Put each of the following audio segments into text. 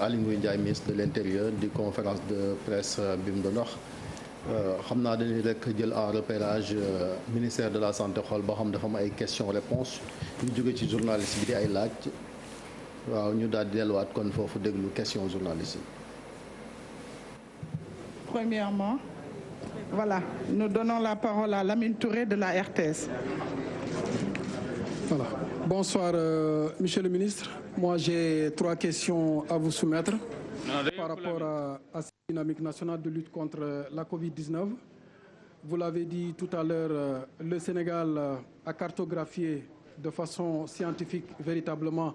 Aly Ngouille Ndiaye, ministre de l'Intérieur, di conférence de presse bi mu doon wax xam naa dañuy rek jël en repérage ministère de la santé xool ba xam dafa am ay questions réponses ñu jóge ci journaliste bi di ay laaj waaw ñu daal di delluwaat kon foofu déglu question journaliste yi. Premièrement, voilà, nous donnons la parole à Lamine Touré de la RTS. Voilà. Bonsoir, Monsieur le ministre. Moi, j'ai 3 questions à vous soumettre par rapport à cette dynamique nationale de lutte contre la Covid-19. Vous l'avez dit tout à l'heure, le Sénégal a cartographié de façon scientifique véritablement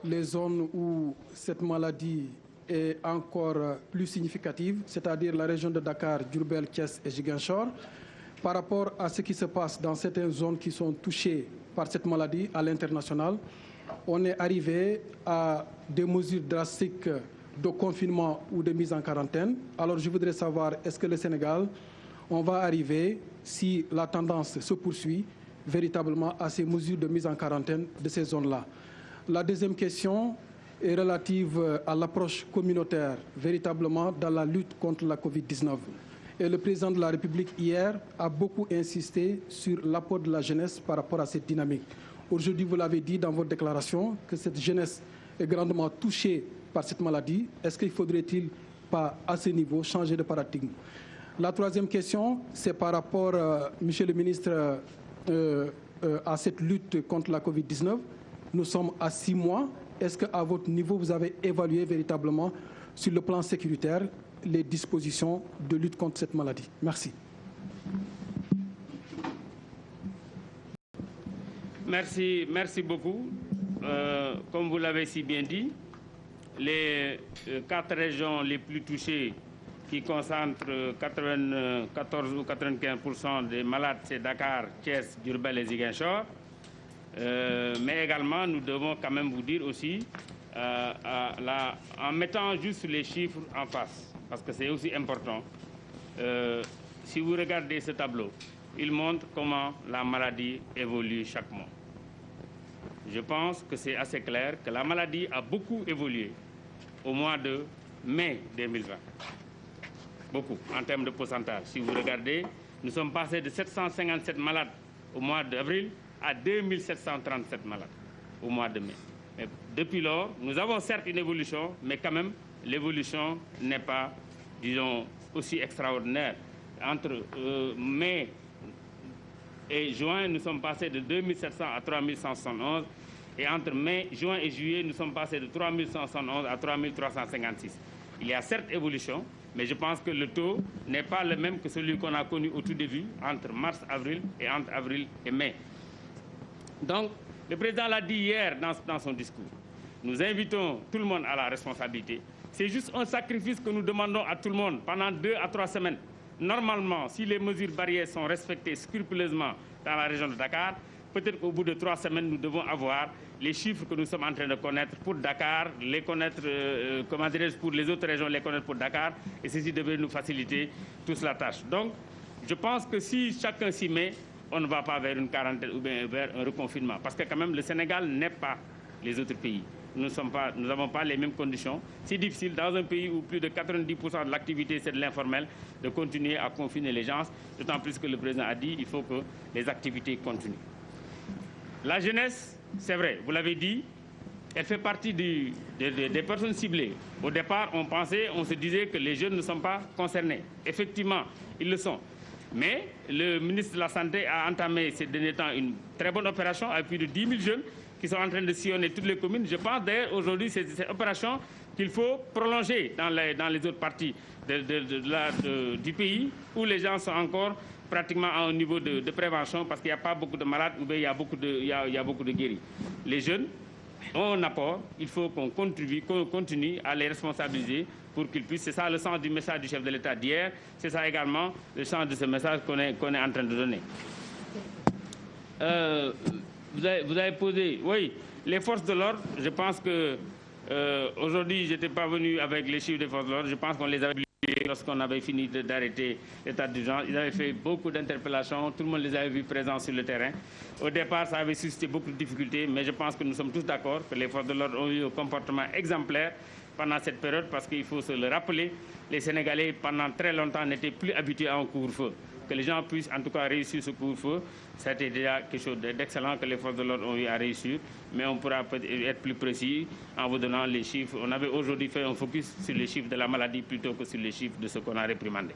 les zones où cette maladie est encore plus significative, c'est-à-dire la région de Dakar, Diourbel, Thiès et Ziguinchor. Par rapport à ce qui se passe dans certaines zones qui sont touchées par cette maladie à l'international, on est arrivé à des mesures drastiques de confinement ou de mise en quarantaine. Alors je voudrais savoir, est-ce que le Sénégal, on va arriver, si la tendance se poursuit, véritablement à ces mesures de mise en quarantaine de ces zones-là? La deuxième question est relative à l'approche communautaire, véritablement dans la lutte contre la Covid-19. Et le président de la République, hier, a beaucoup insisté sur l'apport de la jeunesse par rapport à cette dynamique. Aujourd'hui, vous l'avez dit dans votre déclaration, que cette jeunesse est grandement touchée par cette maladie. Est-ce qu'il ne faudrait-il pas, à ce niveau, changer de paradigme? La troisième question, c'est par rapport, Monsieur le ministre, à cette lutte contre la Covid-19. Nous sommes à 6 mois. Est-ce qu'à votre niveau, vous avez évalué véritablement, sur le plan sécuritaire, les dispositions de lutte contre cette maladie? Merci. Merci beaucoup. Comme vous l'avez si bien dit, les 4 régions les plus touchées qui concentrent 94 ou 95% des malades, c'est Dakar, Thiès, Diourbel et Ziguinchor. Mais également, nous devons quand même vous dire aussi, en mettant juste les chiffres en face, parce que c'est aussi important. Si vous regardez ce tableau, il montre comment la maladie évolue chaque mois. Je pense que c'est assez clair que la maladie a beaucoup évolué au mois de mai 2020. Beaucoup, en termes de pourcentage. Si vous regardez, nous sommes passés de 757 malades au mois d'avril à 2737 malades au mois de mai. Mais depuis lors, nous avons certes une évolution, mais quand même, l'évolution n'est pas, disons, aussi extraordinaire. Entre mai et juin, nous sommes passés de 2700 à 3171. Et entre mai, juin et juillet, nous sommes passés de 3171 à 3356. Il y a certes évolution, mais je pense que le taux n'est pas le même que celui qu'on a connu au tout début, entre mars-avril et entre avril et mai. Donc, le président l'a dit hier dans son discours. Nous invitons tout le monde à la responsabilité. C'est juste un sacrifice que nous demandons à tout le monde pendant 2 à 3 semaines. Normalement, si les mesures barrières sont respectées scrupuleusement dans la région de Dakar, peut-être qu'au bout de 3 semaines, nous devons avoir les chiffres que nous sommes en train de connaître pour Dakar, les connaître, pour les autres régions, les connaître pour Dakar, et ceci devrait nous faciliter tous la tâche. Donc, je pense que si chacun s'y met, on ne va pas vers une quarantaine ou bien vers un reconfinement. Parce que quand même, le Sénégal n'est pas les autres pays. Nous n'avons pas les mêmes conditions. C'est difficile dans un pays où plus de 90% de l'activité, c'est de l'informel, de continuer à confiner les gens. D'autant plus que le président a dit qu'il faut que les activités continuent. La jeunesse, c'est vrai, vous l'avez dit, elle fait partie des personnes ciblées. Au départ, on se disait que les jeunes ne sont pas concernés. Effectivement, ils le sont. Mais le ministre de la Santé a entamé ces derniers temps une très bonne opération avec plus de 10 000 jeunes qui sont en train de sillonner toutes les communes. Je pense d'ailleurs aujourd'hui c'est cette opération qu'il faut prolonger dans les autres parties du pays où les gens sont encore pratiquement à un niveau de prévention parce qu'il n'y a pas beaucoup de malades ou bien il y a beaucoup de guéris. Les jeunes ont un apport, il faut qu'on continue à les responsabiliser pour qu'ils puissent. C'est ça le sens du message du chef de l'État d'hier, c'est ça également le sens de ce message qu'on est en train de donner. Vous avez posé, oui, les forces de l'ordre, je pense que aujourd'hui, je n'étais pas venu avec les chiffres des forces de l'ordre, je pense qu'on les avait oubliés lorsqu'on avait fini d'arrêter l'état d'urgence. Ils avaient fait beaucoup d'interpellations, tout le monde les avait vus présents sur le terrain. Au départ, ça avait suscité beaucoup de difficultés, mais je pense que nous sommes tous d'accord que les forces de l'ordre ont eu un comportement exemplaire pendant cette période, parce qu'il faut se le rappeler, les Sénégalais, pendant très longtemps, n'étaient plus habitués à un couvre-feu. Que les gens puissent en tout cas réussir ce couvre-feu, ça a été déjà quelque chose d'excellent que les forces de l'ordre ont eu à réussir. Mais on pourra peut-être être plus précis en vous donnant les chiffres. On avait aujourd'hui fait un focus sur les chiffres de la maladie plutôt que sur les chiffres de ce qu'on a réprimandé.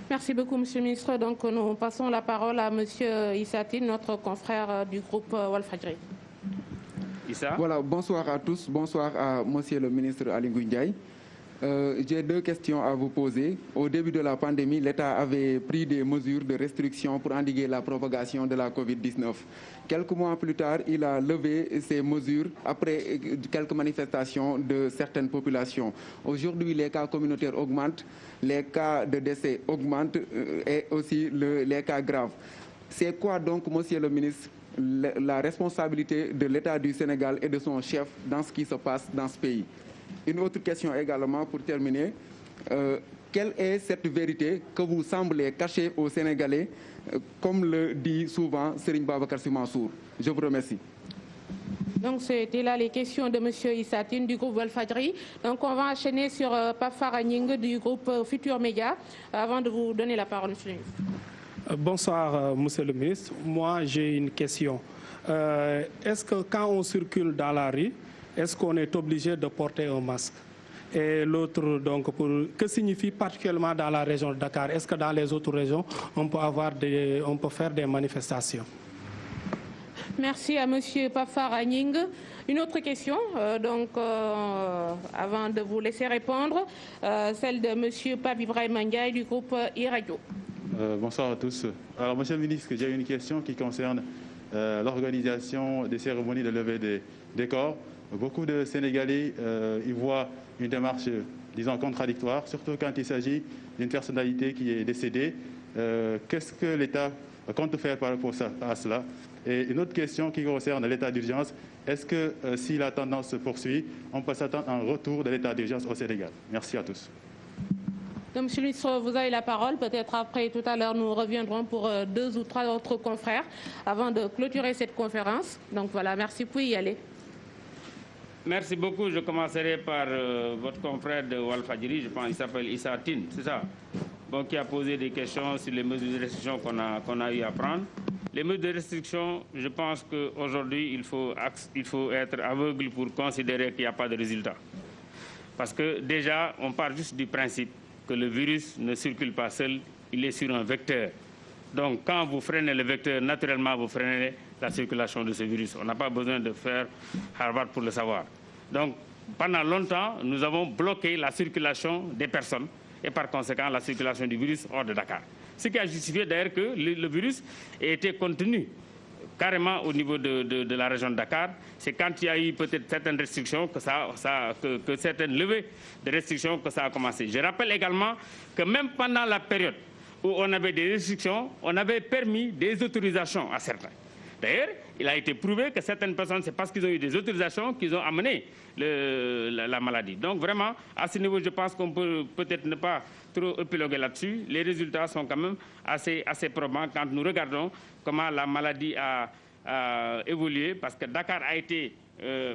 Merci beaucoup, Monsieur le ministre. Donc, nous passons la parole à Monsieur Issa Tine, notre confrère du groupe Walfadjri. Issa. Voilà, bonsoir à tous. Bonsoir à Monsieur le ministre Aly Ngouille Ndiaye. J'ai deux questions à vous poser. Au début de la pandémie, l'État avait pris des mesures de restriction pour endiguer la propagation de la Covid-19. Quelques mois plus tard, il a levé ces mesures après quelques manifestations de certaines populations. Aujourd'hui, les cas communautaires augmentent, les cas de décès augmentent et aussi les cas graves. C'est quoi donc, Monsieur le ministre, la responsabilité de l'État du Sénégal et de son chef dans ce qui se passe dans ce pays? Une autre question également pour terminer. Quelle est cette vérité que vous semblez cacher aux Sénégalais, comme le dit souvent Serigne Babacar Sy Mansour? Je vous remercie. Donc, c'était là les questions de M. Issa Tine du groupe Walfadjri. Donc, on va enchaîner sur Pape Farah Gningue du groupe Futur Média avant de vous donner la parole, monsieur le ministre. Bonsoir, monsieur le ministre. Moi, j'ai une question. Est-ce que quand on circule dans la rue, est-ce qu'on est obligé de porter un masque? Et l'autre, donc, que signifie particulièrement dans la région de Dakar? Est-ce que dans les autres régions, on peut faire des manifestations? Merci à Monsieur Pape Farah Gningue. Une autre question, avant de vous laisser répondre, celle de Monsieur Pape Ibrahima Ndiaye du groupe e-Radio. Bonsoir à tous. Alors, Monsieur le ministre, j'ai une question qui concerne l'organisation des cérémonies de levée des corps. Beaucoup de Sénégalais y voient une démarche, disons, contradictoire, surtout quand il s'agit d'une personnalité qui est décédée. Qu'est-ce que l'État compte faire par rapport à cela? Et une autre question qui concerne l'état d'urgence. Est-ce que si la tendance se poursuit, on peut s'attendre à un retour de l'état d'urgence au Sénégal? Merci à tous. Donc, monsieur le ministre, vous avez la parole. Peut-être après, tout à l'heure, nous reviendrons pour 2 ou 3 autres confrères avant de clôturer cette conférence. Donc voilà, merci. Vous pouvez y aller. Merci beaucoup. Je commencerai par votre confrère de Walfadjri, je pense qu'il s'appelle Issa Tine, c'est ça? Bon, qui a posé des questions sur les mesures de restriction qu'on a eu à prendre. Les mesures de restriction, je pense qu'aujourd'hui, il faut être aveugle pour considérer qu'il n'y a pas de résultat. Parce que déjà, on part juste du principe que le virus ne circule pas seul, il est sur un vecteur. Donc, quand vous freinez le vecteur, naturellement, vous freinez la circulation de ce virus. On n'a pas besoin de faire Harvard pour le savoir. Donc, pendant longtemps, nous avons bloqué la circulation des personnes et par conséquent la circulation du virus hors de Dakar. Ce qui a justifié d'ailleurs que le virus ait été contenu carrément au niveau de la région de Dakar. C'est quand il y a eu peut-être certaines restrictions, que certaines levées de restrictions que ça a commencé. Je rappelle également que même pendant la période où on avait des restrictions, on avait permis des autorisations à certains. D'ailleurs, il a été prouvé que certaines personnes, c'est parce qu'ils ont eu des autorisations qu'ils ont amené la maladie. Donc vraiment, à ce niveau, je pense qu'on peut peut-être ne pas trop épiloguer là-dessus. Les résultats sont quand même assez probants quand nous regardons comment la maladie a évolué, parce que Dakar a été...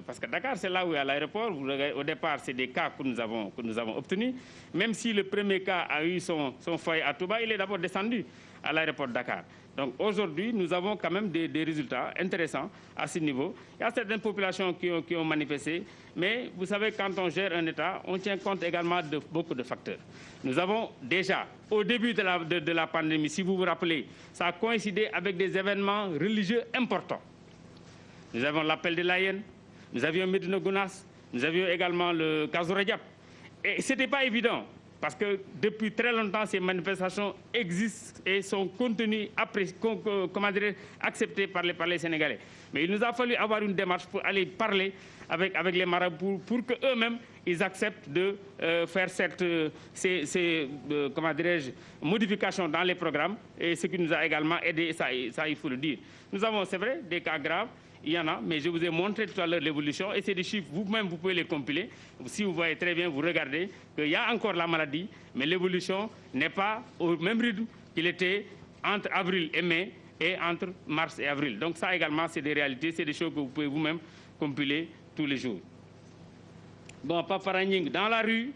parce que Dakar, c'est là où il y a l'aéroport. Au départ, c'est des cas que nous avons obtenus. Même si le premier cas a eu son foyer à Touba, il est d'abord descendu à l'aéroport de Dakar. Donc aujourd'hui, nous avons quand même des résultats intéressants à ce niveau. Il y a certaines populations qui ont manifesté, mais vous savez, quand on gère un État, on tient compte également de beaucoup de facteurs. Nous avons déjà, au début de la pandémie, si vous vous rappelez, ça a coïncidé avec des événements religieux importants. Nous avons l'appel de l'Aïen, nous avions Médina Gounass, nous avions également le Kazu Rajab. Et ce n'était pas évident, parce que depuis très longtemps, ces manifestations existent et sont contenues, acceptées par les Sénégalais. Mais il nous a fallu avoir une démarche pour aller parler avec les marabouts pour qu'eux-mêmes, ils acceptent de faire ces modifications dans les programmes, et ce qui nous a également aidé, ça il faut le dire. Nous avons, c'est vrai, des cas graves. Il y en a, mais je vous ai montré tout à l'heure l'évolution et c'est des chiffres, vous-même vous pouvez les compiler. Si vous voyez très bien, vous regardez qu'il y a encore la maladie, mais l'évolution n'est pas au même rythme qu'il était entre avril et mai et entre mars et avril. Donc ça également, c'est des réalités, c'est des choses que vous pouvez vous-même compiler tous les jours. Bon, Paparagning, dans la rue,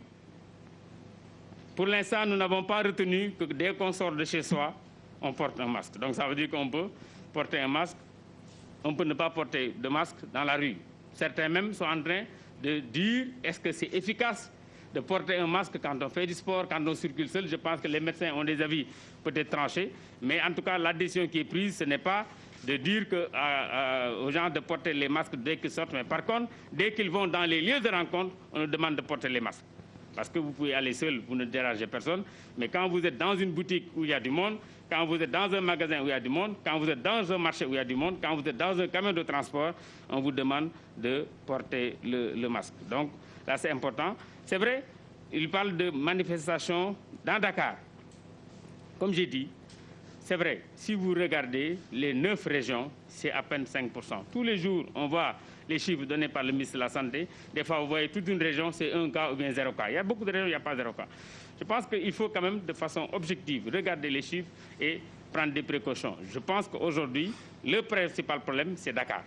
pour l'instant, nous n'avons pas retenu que dès qu'on sort de chez soi, on porte un masque. Donc ça veut dire qu'on peut porter un masque, on peut ne pas porter de masque dans la rue. Certains même sont en train de dire est-ce que c'est efficace de porter un masque quand on fait du sport, quand on circule seul. Je pense que les médecins ont des avis peut-être tranchés. Mais en tout cas, la décision qui est prise, ce n'est pas de dire aux gens de porter les masques dès qu'ils sortent. Mais par contre, dès qu'ils vont dans les lieux de rencontre, on nous demande de porter les masques. Parce que vous pouvez aller seul, vous ne dérangez personne. Mais quand vous êtes dans une boutique où il y a du monde, quand vous êtes dans un magasin où il y a du monde, quand vous êtes dans un marché où il y a du monde, quand vous êtes dans un camion de transport, on vous demande de porter le masque. Donc, là, c'est important. C'est vrai, il parle de manifestations dans Dakar. Comme j'ai dit, c'est vrai, si vous regardez les 9 régions, c'est à peine 5%. Tous les jours, on voit les chiffres donnés par le ministre de la Santé. Des fois, vous voyez toute une région, c'est 1 cas ou bien 0 cas. Il y a beaucoup de régions où il n'y a pas 0 cas. Je pense qu'il faut quand même, de façon objective, regarder les chiffres et prendre des précautions. Je pense qu'aujourd'hui, le principal problème, c'est Dakar.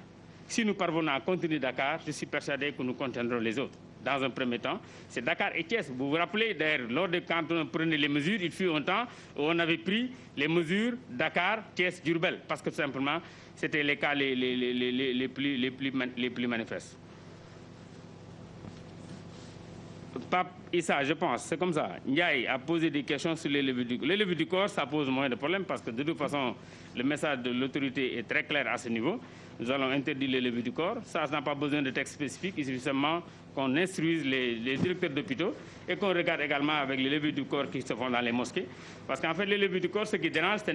Si nous parvenons à contenir Dakar, je suis persuadé que nous contiendrons les autres. Dans un premier temps, c'est Dakar et Thiès. Vous vous rappelez, d'ailleurs, quand on prenait les mesures, il fut un temps où on avait pris les mesures Dakar, Thiès, Diourbel, parce que tout simplement, c'était les cas les plus manifestes. Pape Issa, je pense, c'est comme ça. Ndiaye a posé des questions sur les levées du corps. Les levées du corps, ça pose moins de problèmes parce que de toute façon, le message de l'autorité est très clair à ce niveau. Nous allons interdire les levées du corps. Ça n'a pas besoin de texte spécifique. Il suffit seulement qu'on instruise les directeurs d'hôpitaux et qu'on regarde également avec les levées du corps qui se font dans les mosquées. Parce qu'en fait, les levées du corps, ce qui dérange, ce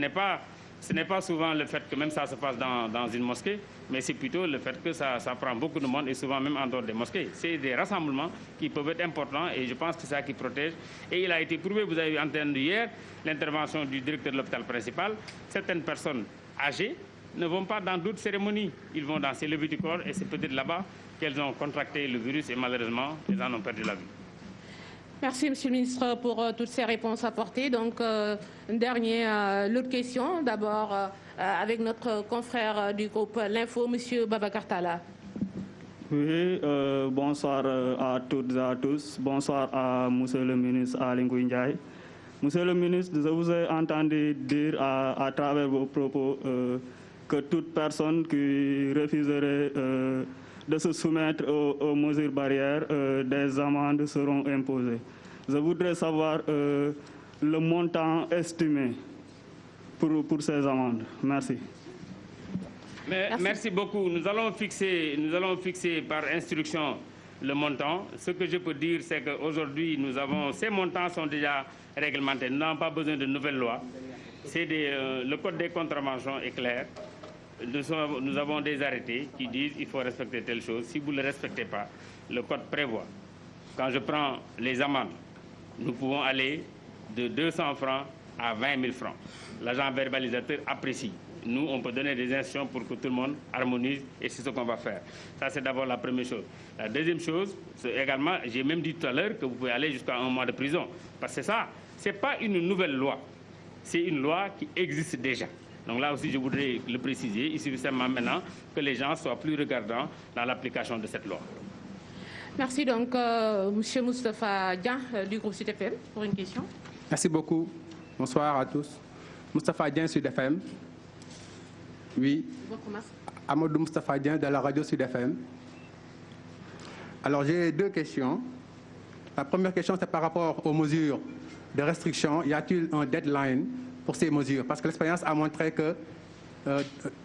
n'est pas souvent le fait que même ça se passe dans une mosquée, mais c'est plutôt le fait que ça prend beaucoup de monde et souvent même en dehors des mosquées. C'est des rassemblements qui peuvent être importants et je pense que c'est ça qui protège. Et il a été prouvé, vous avez entendu hier l'intervention du directeur de l'hôpital principal. Certaines personnes âgées ne vont pas dans d'autres cérémonies. Ils vont dans ces levées du corps et c'est peut-être là-bas qu'elles ont contracté le virus et malheureusement, elles en ont perdu la vie. Merci, Monsieur le ministre, pour toutes ces réponses apportées. Donc, une dernière l'autre question, d'abord avec notre confrère du groupe L'Info, Monsieur Babacar Talla. Oui, bonsoir à toutes et à tous. Bonsoir à Monsieur le ministre Aly Ngouille Ndiaye. Monsieur le ministre, je vous ai entendu dire à travers vos propos que toute personne qui refuserait de se soumettre aux mesures barrières, des amendes seront imposées. Je voudrais savoir le montant estimé pour ces amendes. Merci. Merci beaucoup. Nous allons fixer par instruction le montant. Ce que je peux dire, c'est qu'aujourd'hui, ces montants sont déjà réglementés. Nous n'avons pas besoin de nouvelles lois. Le code des contraventions est clair. Nous avons des arrêtés qui disent qu'il faut respecter telle chose. Si vous ne le respectez pas, le code prévoit. Quand je prends les amendes, nous pouvons aller de 200 francs à 20 000 francs. L'agent verbalisateur apprécie. Nous, on peut donner des instructions pour que tout le monde harmonise et c'est ce qu'on va faire. Ça, c'est d'abord la première chose. La deuxième chose, c'est également, j'ai même dit tout à l'heure que vous pouvez aller jusqu'à 1 mois de prison. Parce que ça, ce n'est pas une nouvelle loi. C'est une loi qui existe déjà. Donc là aussi, je voudrais le préciser. Il suffit seulement maintenant que les gens soient plus regardants dans l'application de cette loi. Merci donc, M. Moustapha Dian du groupe Sud FM pour une question. Merci beaucoup. Bonsoir à tous. Moustapha Dian, Sud FM. Oui. Amadou Moustapha Dian de la radio Sud FM. Alors, j'ai 2 questions. La première question, c'est par rapport aux mesures de restriction. Y a-t-il un deadline pour ces mesures? Parce que l'expérience a montré que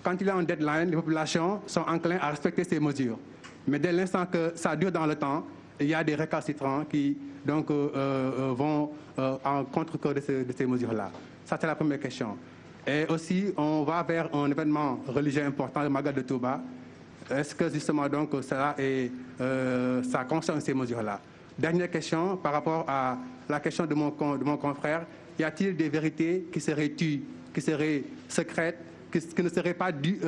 quand il y a un deadline, les populations sont enclines à respecter ces mesures. Mais dès l'instant que ça dure dans le temps, il y a des récalcitrants qui donc, vont en contre-cœur de ces mesures-là. Ça, c'est la première question. Et aussi, on va vers un événement religieux important, le Magal de Touba. Est-ce que justement donc ça concerne ces mesures-là? Dernière question par rapport à la question de mon confrère. Y a-t-il des vérités qui seraient tues, qui seraient secrètes, qui ne seraient pas dites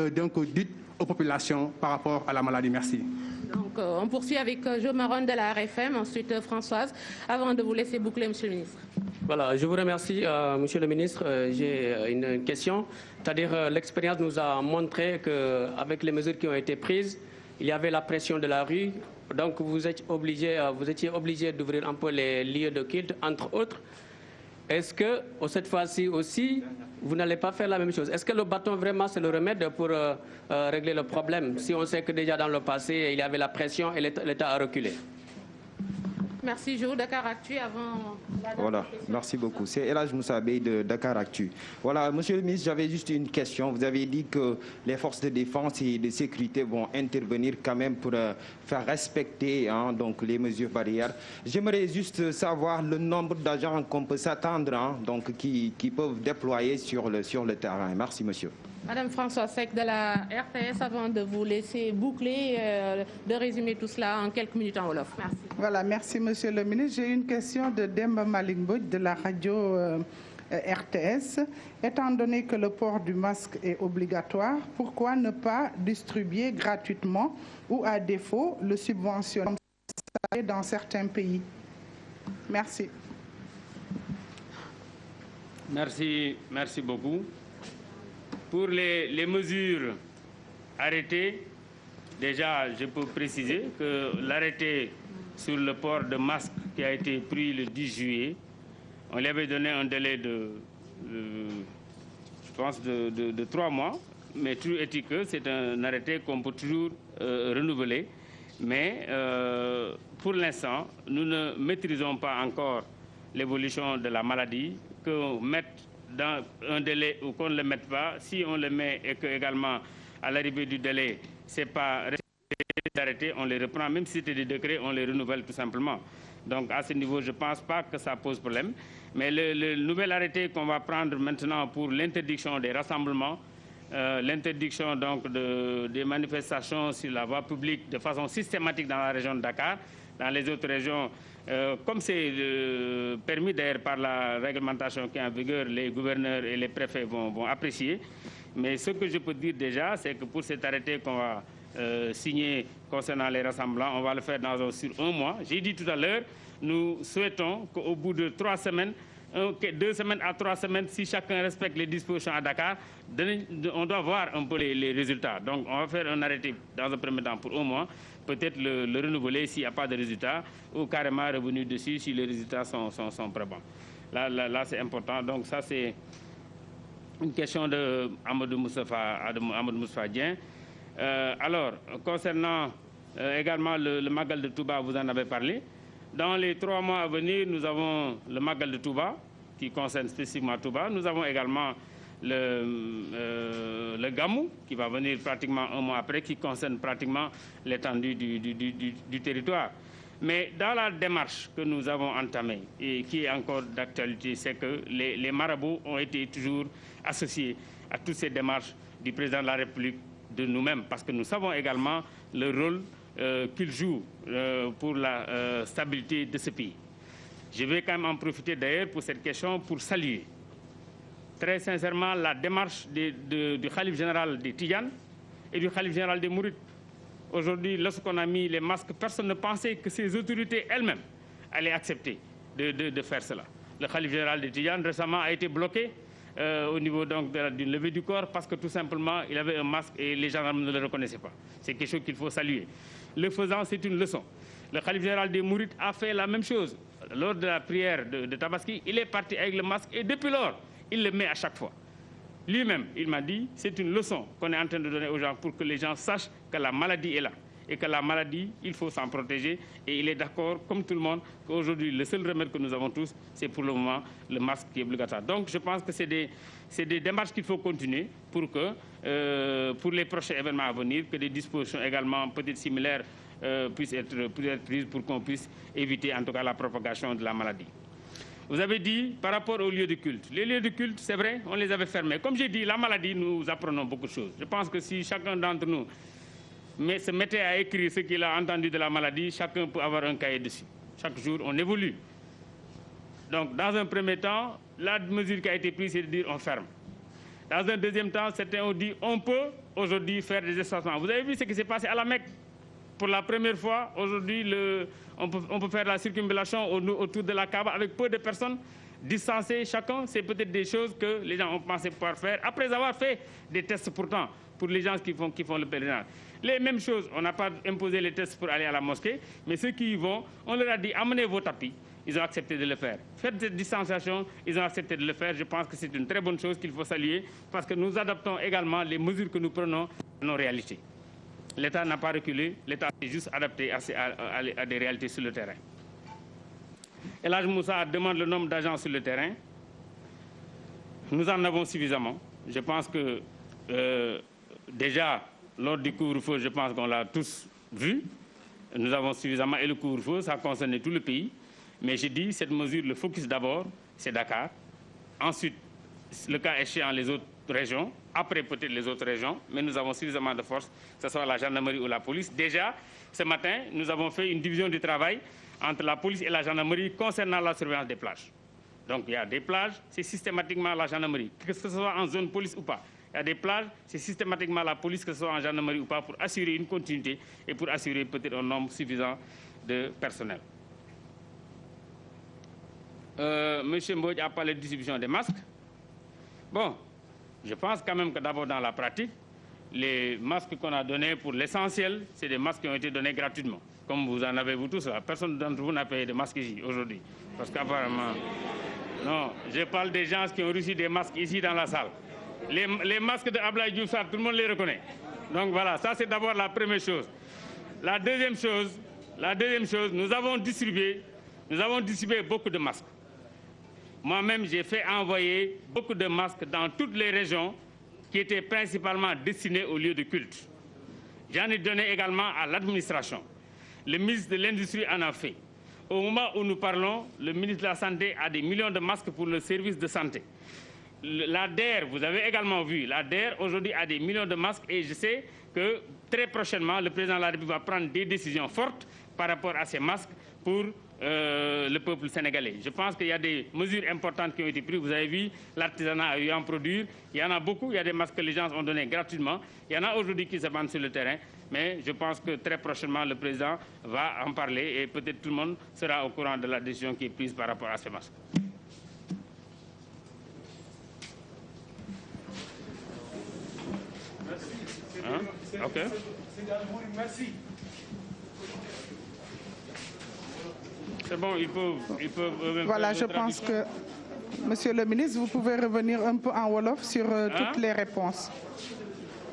aux populations par rapport à la maladie? Merci. Donc, on poursuit avec Jo Maron de la RFM, ensuite Françoise, avant de vous laisser boucler, Monsieur le ministre. Voilà, je vous remercie, Monsieur le ministre. J'ai une question. C'est-à-dire, l'expérience nous a montré qu'avec les mesures qui ont été prises, il y avait la pression de la rue donc vous étiez obligé d'ouvrir un peu les lieux de culte, entre autres. Est-ce que cette fois-ci aussi, vous n'allez pas faire la même chose? Est-ce que le bâton, vraiment, c'est le remède pour régler le problème, si on sait que déjà dans le passé, il y avait la pression et l'État a reculé? Merci, Jo. Dakaractu avant... Voilà, merci beaucoup. C'est Elhadj Moussa Bey de Dakaractu. Voilà, monsieur le ministre, j'avais juste une question. Vous avez dit que les forces de défense et de sécurité vont intervenir quand même pour faire respecter donc les mesures barrières. J'aimerais juste savoir le nombre d'agents qu'on peut s'attendre, donc qui peuvent déployer sur le terrain. Merci, monsieur. Madame Françoise Seck de la RTS, avant de vous laisser boucler, de résumer tout cela en quelques minutes en wolof. Merci. Voilà, merci Monsieur le ministre. J'ai une question de Demba Malick Mbodj de la radio RTS. Étant donné que le port du masque est obligatoire, pourquoi ne pas distribuer gratuitement ou à défaut le subventionner dans certains pays? Merci. Merci beaucoup. Pour les mesures arrêtées, déjà, je peux préciser que l'arrêté sur le port de masque qui a été pris le 10 juillet, on lui avait donné un délai de 3 mois, mais toujours est-il que c'est un arrêté qu'on peut toujours renouveler. Mais pour l'instant, nous ne maîtrisons pas encore l'évolution de la maladie, qu'on mette dans un délai ou qu'on ne le mette pas. Si on le met et que également à l'arrivée du délai, c'est pas arrêté, on les reprend. Même si c'était des décrets, on les renouvelle tout simplement. Donc à ce niveau, je ne pense pas que ça pose problème. Mais le nouvel arrêté qu'on va prendre maintenant pour l'interdiction des rassemblements, l'interdiction donc des manifestations sur la voie publique de façon systématique dans la région de Dakar, dans les autres régions, comme c'est permis d'ailleurs par la réglementation qui est en vigueur, les gouverneurs et les préfets vont apprécier. Mais ce que je peux dire déjà, c'est que pour cet arrêté qu'on va signer concernant les rassemblements, on va le faire sur 1 mois. J'ai dit tout à l'heure, nous souhaitons qu'au bout de 3 semaines, 2 semaines à 3 semaines, si chacun respecte les dispositions à Dakar, on doit voir un peu les résultats. Donc on va faire un arrêté dans un premier temps pour 1 mois, peut-être le renouveler s'il n'y a pas de résultats, ou carrément revenir dessus si les résultats sont probants. Là c'est important. Donc ça c'est une question de Amadou Moustapha Dieng. Alors, concernant également le Magal de Touba, vous en avez parlé. Dans les 3 mois à venir, nous avons le Magal de Touba, qui concerne spécifiquement Touba. Nous avons également le Gamou, qui va venir pratiquement 1 mois après, qui concerne pratiquement l'étendue du territoire. Mais dans la démarche que nous avons entamée et qui est encore d'actualité, c'est que les marabouts ont été toujours associés à toutes ces démarches du président de la République, de nous-mêmes, parce que nous savons également le rôle qu'ils jouent pour la stabilité de ce pays. Je vais quand même en profiter d'ailleurs pour cette question pour saluer très sincèrement la démarche du Khalife général des Tidjanes et du Khalife général des Mourides. Aujourd'hui, lorsqu'on a mis les masques, personne ne pensait que ces autorités elles-mêmes allaient accepter de faire cela. Le Khalife général des Tidjanes récemment a été bloqué au niveau d'une levée du corps parce que tout simplement il avait un masque et les gendarmes ne le reconnaissaient pas. C'est quelque chose qu'il faut saluer. Le faisant, c'est une leçon. Le Khalife général des Mourides a fait la même chose. Lors de la prière de Tabaski, il est parti avec le masque et depuis lors, il le met à chaque fois. Lui-même, il m'a dit, c'est une leçon qu'on est en train de donner aux gens pour que les gens sachent que la maladie est là. Et que la maladie, il faut s'en protéger. Et il est d'accord, comme tout le monde, qu'aujourd'hui, le seul remède que nous avons tous, c'est pour le moment le masque qui est obligatoire. Donc, je pense que c'est des démarches qu'il faut continuer pour que, pour les prochains événements à venir, que des dispositions également peut-être similaires puissent être prises pour qu'on puisse éviter, en tout cas, la propagation de la maladie. Vous avez dit, par rapport aux lieux de culte. Les lieux de culte, c'est vrai, on les avait fermés. Comme j'ai dit, la maladie, nous apprenons beaucoup de choses. Je pense que si chacun d'entre nous se mettait à écrire ce qu'il a entendu de la maladie, chacun peut avoir un cahier dessus. Chaque jour, on évolue. Donc, dans un premier temps, la mesure qui a été prise, c'est de dire on ferme. Dans un deuxième temps, certains ont dit on peut aujourd'hui faire des espacements. Vous avez vu ce qui s'est passé à la Mecque. Pour la première fois, aujourd'hui, on peut faire la circumambulation autour de la Kaaba avec peu de personnes, distancées chacun. C'est peut-être des choses que les gens ont pensé pouvoir faire, après avoir fait des tests pourtant pour les gens qui font le pèlerinage. Les mêmes choses, on n'a pas imposé les tests pour aller à la mosquée, mais ceux qui y vont, on leur a dit amenez vos tapis. Ils ont accepté de le faire. Faites cette distanciation, ils ont accepté de le faire. Je pense que c'est une très bonne chose qu'il faut saluer parce que nous adaptons également les mesures que nous prenons à nos réalités. L'État n'a pas reculé, l'État s'est juste adapté à des réalités sur le terrain. El Hadj Moussa demande le nombre d'agents sur le terrain. Nous en avons suffisamment. Je pense que déjà, lors du couvre-feu, je pense qu'on l'a tous vu. Nous avons suffisamment. Et le couvre-feu, ça concerne tout le pays. Mais je dis, cette mesure, le focus d'abord, c'est Dakar. Ensuite, le cas échéant, les autres régions. Après, peut-être les autres régions. Mais nous avons suffisamment de force, que ce soit la gendarmerie ou la police. Déjà, ce matin, nous avons fait une division du travail entre la police et la gendarmerie concernant la surveillance des plages. Donc, il y a des plages, c'est systématiquement la gendarmerie, que ce soit en zone police ou pas. Il y a des plages, c'est systématiquement la police, que ce soit en gendarmerie ou pas, pour assurer une continuité et pour assurer peut-être un nombre suffisant de personnel. Monsieur Mbodj a parlé de distribution des masques. Bon, je pense quand même que d'abord dans la pratique, les masques qu'on a donnés pour l'essentiel, c'est des masques qui ont été donnés gratuitement. Comme vous en avez vous tous là. Personne d'entre vous n'a payé de masques ici aujourd'hui. Parce qu'apparemment... Non, je parle des gens qui ont reçu des masques ici dans la salle. Les masques de Abdoulaye Diouf Sarr, tout le monde les reconnaît. Donc voilà, ça c'est d'abord la première chose. La deuxième chose, nous avons distribué beaucoup de masques. Moi-même, j'ai fait envoyer beaucoup de masques dans toutes les régions qui étaient principalement destinés aux lieux de culte. J'en ai donné également à l'administration. Le ministre de l'Industrie en a fait. Au moment où nous parlons, le ministre de la Santé a des millions de masques pour le service de santé. L'ADER, vous avez également vu, l'ADER aujourd'hui a des millions de masques et je sais que très prochainement, le président de la République va prendre des décisions fortes par rapport à ces masques pour le peuple sénégalais. Je pense qu'il y a des mesures importantes qui ont été prises. Vous avez vu, l'artisanat a eu à en produire. Il y en a beaucoup. Il y a des masques que les gens ont donnés gratuitement. Il y en a aujourd'hui qui se vendent sur le terrain. Mais je pense que très prochainement, le président va en parler et peut-être tout le monde sera au courant de la décision qui est prise par rapport à ces masques. Hein? OK. Merci. C'est bon, ils peuvent voilà, je pense que, Monsieur le ministre, vous pouvez revenir un peu en Wolof sur toutes les réponses.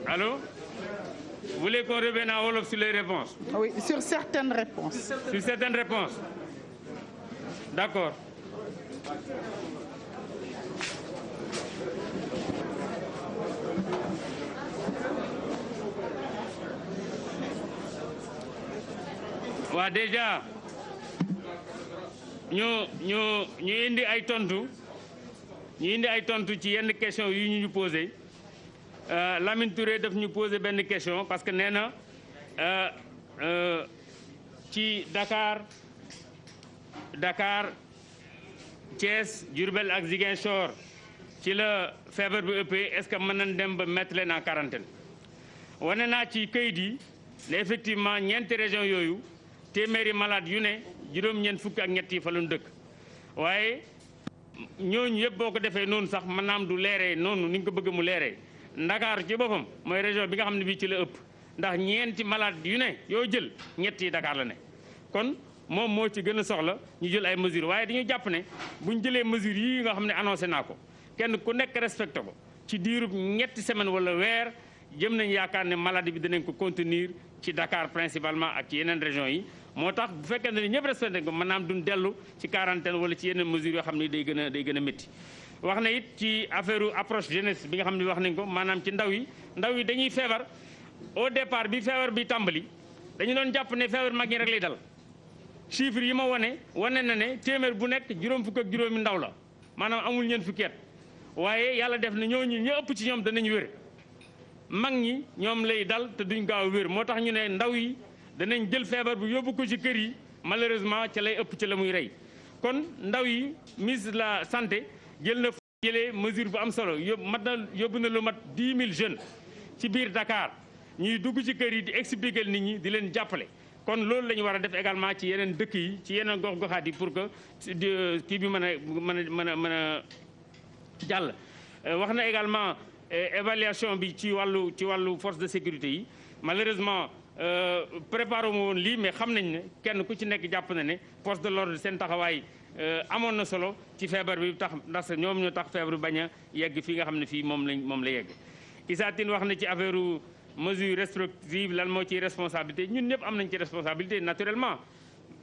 Allô? Vous voulez qu'on revienne en Wolof sur les réponses? Oui, sur certaines réponses. Sur certaines réponses. D'accord. Ouais, déjà, ñu indi ay tontu ci yenn question yu ñu posé Lamine Touré daf ñu posé benn question parce que nee na ci Dakar Thiès Diourbel ak Ziguinchor ci la feebar bi ëppee est-ce que mën nañ dem ba mettre leen en quarantaine wane naa ci këyit yi ne effectivement ñeenti région yooyu téeméeri malade yu ne juróom-ñeent fukk ak ñett yi fa lañu dëkk waaye ñooñu yëpp boo ko defee noonu sax mën naa am du leeree noonu ni nga ko bëgg mu leeree Dakar ci boppam mooy région bi nga xam ne bii ci la ëpp ndax ñeenti malade yu ne yoo jël ñett yi Dakar la ne kon moom moo ci gën a soxla ñu jël ay mesures waaye dañu jàpp ne bu ñu jëlee mesures yii nga xam ne annoncé naa ko kenn ku nekk respecté ko ci diirub ñetti semaine wala weer jëm nañ yaakaar ne maladie bi dinañ ko contenir ci Dakar principalement ak ci yeneen régions yi moo tax bu fekkee ne ñëpp respecté ko maanaam duñ dellu ci quarantaine wala ci yeneen mesures yoo xam ne day gën a métti. wax na it ci affaire approche jeunesse bi nga xam ne wax nañ ko maanaam ci ndaw yi dañuy feebar au départ bi feebar bi tàmbali dañu doon jàpp ne feebar mag ñi rek lay dal chiffres yi ma wane na ne téeméer bu nekk juróom fukk ak juróomi ndaw la maanaam amul ñeent fukki at waaye yàlla def na ñooñu ñu ëpp ci ñoom danañ wér mag ñi ñoom lay dal te duñ gaaw a wér moo tax ñu ne ndaw yi danañ jël feebar bu yóbbu ko ci kër yi malheureusement ca lay ëpp ci la muy rey kon ndaw yi ministre de la santé jëlee mesure bu am solo yóbbu na lu mat 10 000 jeunes ci biir Dakar ñuy dugg ci kër yi di expliquer nit ñi di leen jàppale kon loolu la ñu war a def également ci yeneen dëkk yi ci yeneen gox-goxaat yi pour que kii bi mën a jàll wax na également évaluation bi ci wàllu force de sécurité yi malheureusement préparé ma woon lii mais xam nañ ne kenn ku ci nekk jàpp na ne force de l'ordre seen taxawaay amoon na solo ci feebar bi tax ndax ñoom ñoo tax feebar bi bañ a yegg fii nga xam ne fii moom la yegg. Issa Tine wax na ci affaire mesure restrictive lan moo ciy responsabilité ñun ñëpp am nañ ci responsabilité naturellement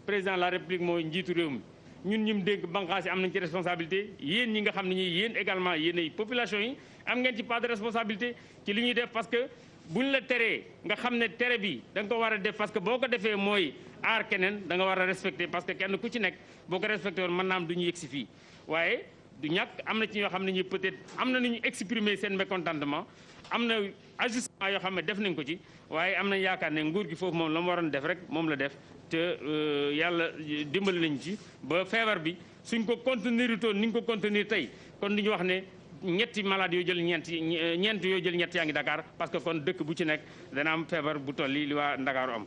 président de la république mooy njiitu réew mi ñun ñim dégg banqaas yi am nañ ci responsabilité yéen ñi nga xam ne ñi yéen également yéen ay population yi am ngeen ci part de responsabilité ci li ñuy def parce que buñ la teree nga xam ne tere bi da nga ko war a def parce que boo ko defee mooy aar keneen da nga war a respecté parce que kenn ku ci nekk boo ko respecté woon mën naa am du ñu yegg si fii waaye du ñàkk am na ci ñoo xam ne ñi peut-être am na nu ñu exprimer seen mécontentement am na ajustement yoo xam ne def nañ ko ci waaye am nañ yaakaar ne nguur gi foofu moom la mu waroon def rek moom la def te yàlla dimbali nañ ci ba feebar bi suñ ko contenir toon ni ñu ko contenir tey kon du ñu wax ne ñetti malade yoo jël ñeent yoo jël ñett yaa ngi Dakar parce que kon dëkk bu ci nekk dana am feebar bu toll li waa Ndakaaru am.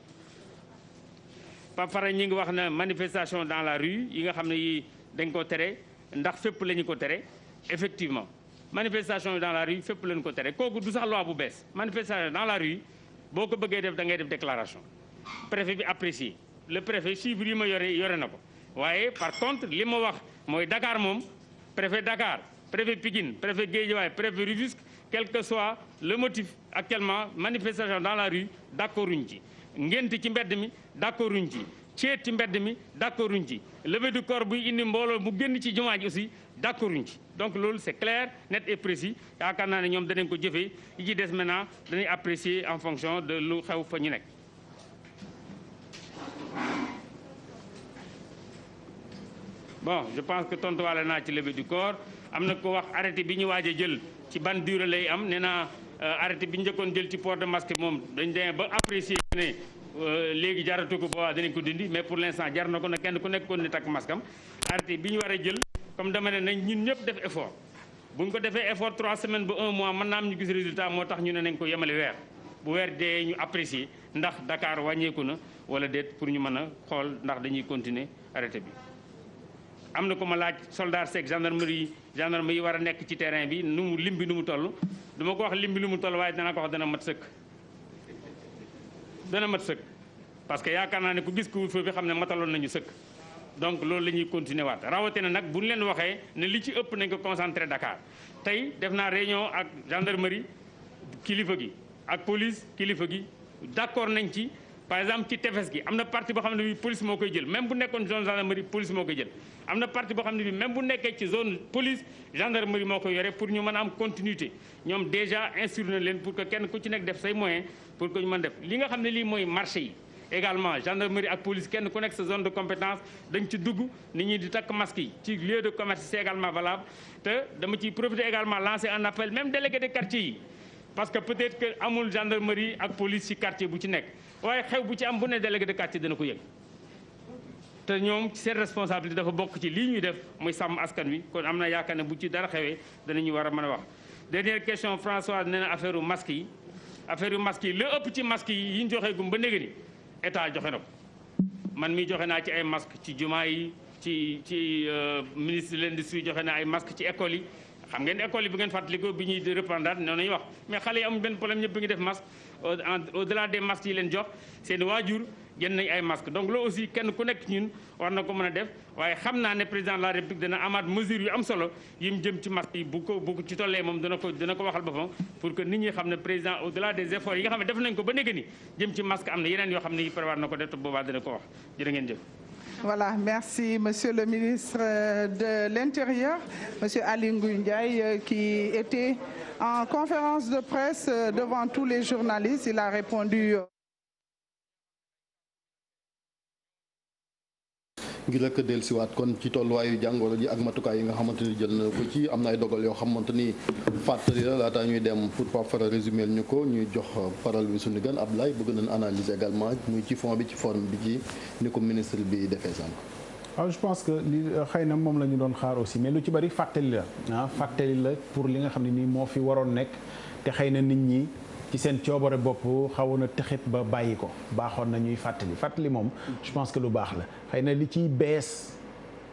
Pape Fara ñi ngi wax na manifestation dans la rue yi nga xam ne yi dañ ko tere ndax fépp la ñu ko tere effectivement manifestation dans la rue fépp la ñu ko tere kooku du sax loi bu bees manifestation dans la rue boo ko bëggee def da ngay def déclaration préfet bi apprécié le préfet chiffre yi ma yore na ko waaye par contre li ma wax mooy Dakar moom préfet Dakar préfet Pikine préfet Guédiawaye préfet Rufisque quel que soit le motif actuellement manifestation dans la rue d'accorduñ ci ngénte ci mbedd mi d'accorduñ ci ceet ci mbedd mi d'accorduñ ci levée du corps buy indi mbooloo mu génn ci jumaa ji aussi d'accorduñ ci donc loolu c'est clair net et précis yaakaar naa ne ñoom danañ ko jëfee yi ci des maintenant danañ apprécier en fonction de lu xew fa ñu nekk. Bon, je pense que tontuwaale naa ci levée du corps am na ko wax arrêté bi ñu waaj a jël ci ban durée lay am nee naa arrêté bi ñu njëkkoon jël ci port de masque moom dañ demee ba apprécier ne léegi jaratu ko ba danañ ko dindi mais pour l'instant jar na ko na kenn ku nekkoon ni takk masque am arrêté bi ñu war a jël comme dama ne nañ ñun ñëpp def effort bu ñu ko defee effort 3 semaines ba 1 mois mën naa am ñu gis résultat moo tax ñu ne nañ ko yemale weer bu weer dee ñu apprécier ndax Dakar wàññeeku na wala déet pour ñu mën a xool ndax dañuy continuer arrêté bi. am na ko ma laaj soldat sec gendarme yi war a nekk ci terrain bi nu mu lim bi nu mu toll du ma ko wax lim bi nu mu toll waaye dana ko wax dana mat sëkk parce que yaakaar naa ne ku gis couvre-feu bi xam ne mataloon nañu sëkk donc loolu la ñuy continuer waat rawatina nag bu ñu leen waxee ne li ci ëpp nañ ko concentré Dakar tey def naa réunion ak gendarmerie kilifa gi ak police kilifa gi d'accord nañ ci par exemple ci tefes gi am na partie boo xam ne bi police moo koy jël même bu nekkoon zone gendarmerie police moo koy jël am na partie boo xam ne bi même bu nekkee ci zone police gendarmerie moo koy yore pour ñu mën a am continuité ñoom déjà instruire na leen pour que kenn ku ci nekk def say moyens pour que ñu mën def li nga xam ne lii mooy marché yi également gendarmerie ak police kenn ku nekk sa zone de compétence dañ ci dugg nit ñi di takk masque yi ci lieu de commerce c'est également valable te dama ciy profiter également lancer un appel même délégué de quartier yi parce que peut-être que amul gendarmerie ak police ci quartier bu ci nekk waaye xew bu ci am bu ne délégué de quartier dana ko yëg te ñoom ci seen responsabilité dafa bokk ci lii ñuy def muy sàmm askan wi kon am na yaakaar ne bu ci dara xewee danañu war a mën a wax. dernière question François nee na affaire masque yi li ëpp ci masque yi ñu joxe gum ba léegi ni état joxe na ko man mi joxe naa ci ay masque ci jumaa yi ci ministre de l'industrie joxe na ay masque ci école yi xam ngeen école yi bu ngeen fàttalikoo bi ñuy reprendre noonu nañu wax mais xale yi amuñ benn problème ñëpp ngi def masque au delà des masques yi leen jox seen waajur jënd nañ ay masque donc loolu aussi kenn ku nekk ñun war na ko mën a def waaye xam naa ne président de la république dana amaat mesure yu am solo yi mu jëm ci masque yi bu ko ci tollee moom dana ko waxal boppam pour que nit ñi xam ne président au delà des efforts yi nga xam ne def nañ ko ba léegi ni jëm ci masque am na yeneen yoo xam ne yi prévoir na ko def te boobaa dana ko wax jërë ngeen jëf. Voilà, merci Monsieur le ministre de l'Intérieur, Monsieur Aly Ngouille Ndiaye, qui était en conférence de presse devant tous les journalistes. Il a répondu. ngir rek dellusiwaat kon ci tolluwaayu jàngoro ji ak matukaay yi nga xamante ni jël na ko ci am na ay dogal yoo xamante ni fàttali la laataa ñuy dem pour pas fara résumer ñu ko ñuy jox parole bi suñu gan Abdoulaye bëgg nañ analyser également muy ci fond bi ci forme bi ci ni ko ministre bi defee sànq. waaw je pense que li xëy na moom la ñu doon xaar aussi mais lu ci bari fàttali la fàttali la pour li nga xam ne nii moo fi waroon nekk te xëy na nit ñi. ci seen coobare bopp xawoon na texit ba bàyyi ko baaxoon na ñuy fàttali moom je pense que lu baax la xëy na li ciy bees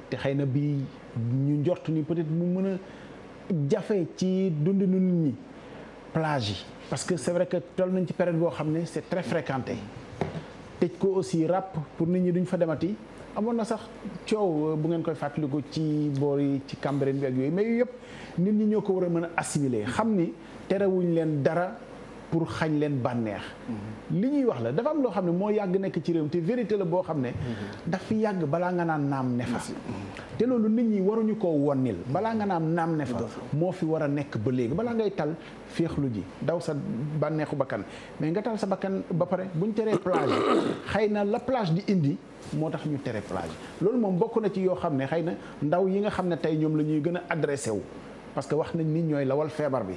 te xëy na bi ñu njort ni peut-être mu mën a jafe ci dundinu nit ñi plage yi parce que c'est vrai que toll nañ ci période boo xam ne c'est très fréquenté tëj ko aussi ràpp pour nit ñi duñ fa demati amoon na sax coow bu ngeen koy fàttaliku ci boor yi ci Cambérène bi ak yooyu mais yëpp nit ñi ñoo ko war a mën a assimiler xam ni terewuñ leen dara pour xañ leen bànneex li ñuy wax la dafa am loo xam ne moo yàgg nekk ci réew mi te vérité la boo xam ne daf fi yàgg balaa nga naan naam ne fa te loolu nit ñi waruñu koo wonnil balaa nga naan naam ne fa moo fi war a nekk ba léegi balaa ngay tal féexlu ji daw sa bànneexu bakkan mais nga tal sa bakkan ba pare buñ teree plage xëy na la plage di indi moo tax ñu tere plage loolu moom bokk na ci yoo xam ne xëy na ndaw yi nga xam ne tey ñoom la ñuy gën a adressé wu parce que wax nañ ni ñooy lawal feebar bi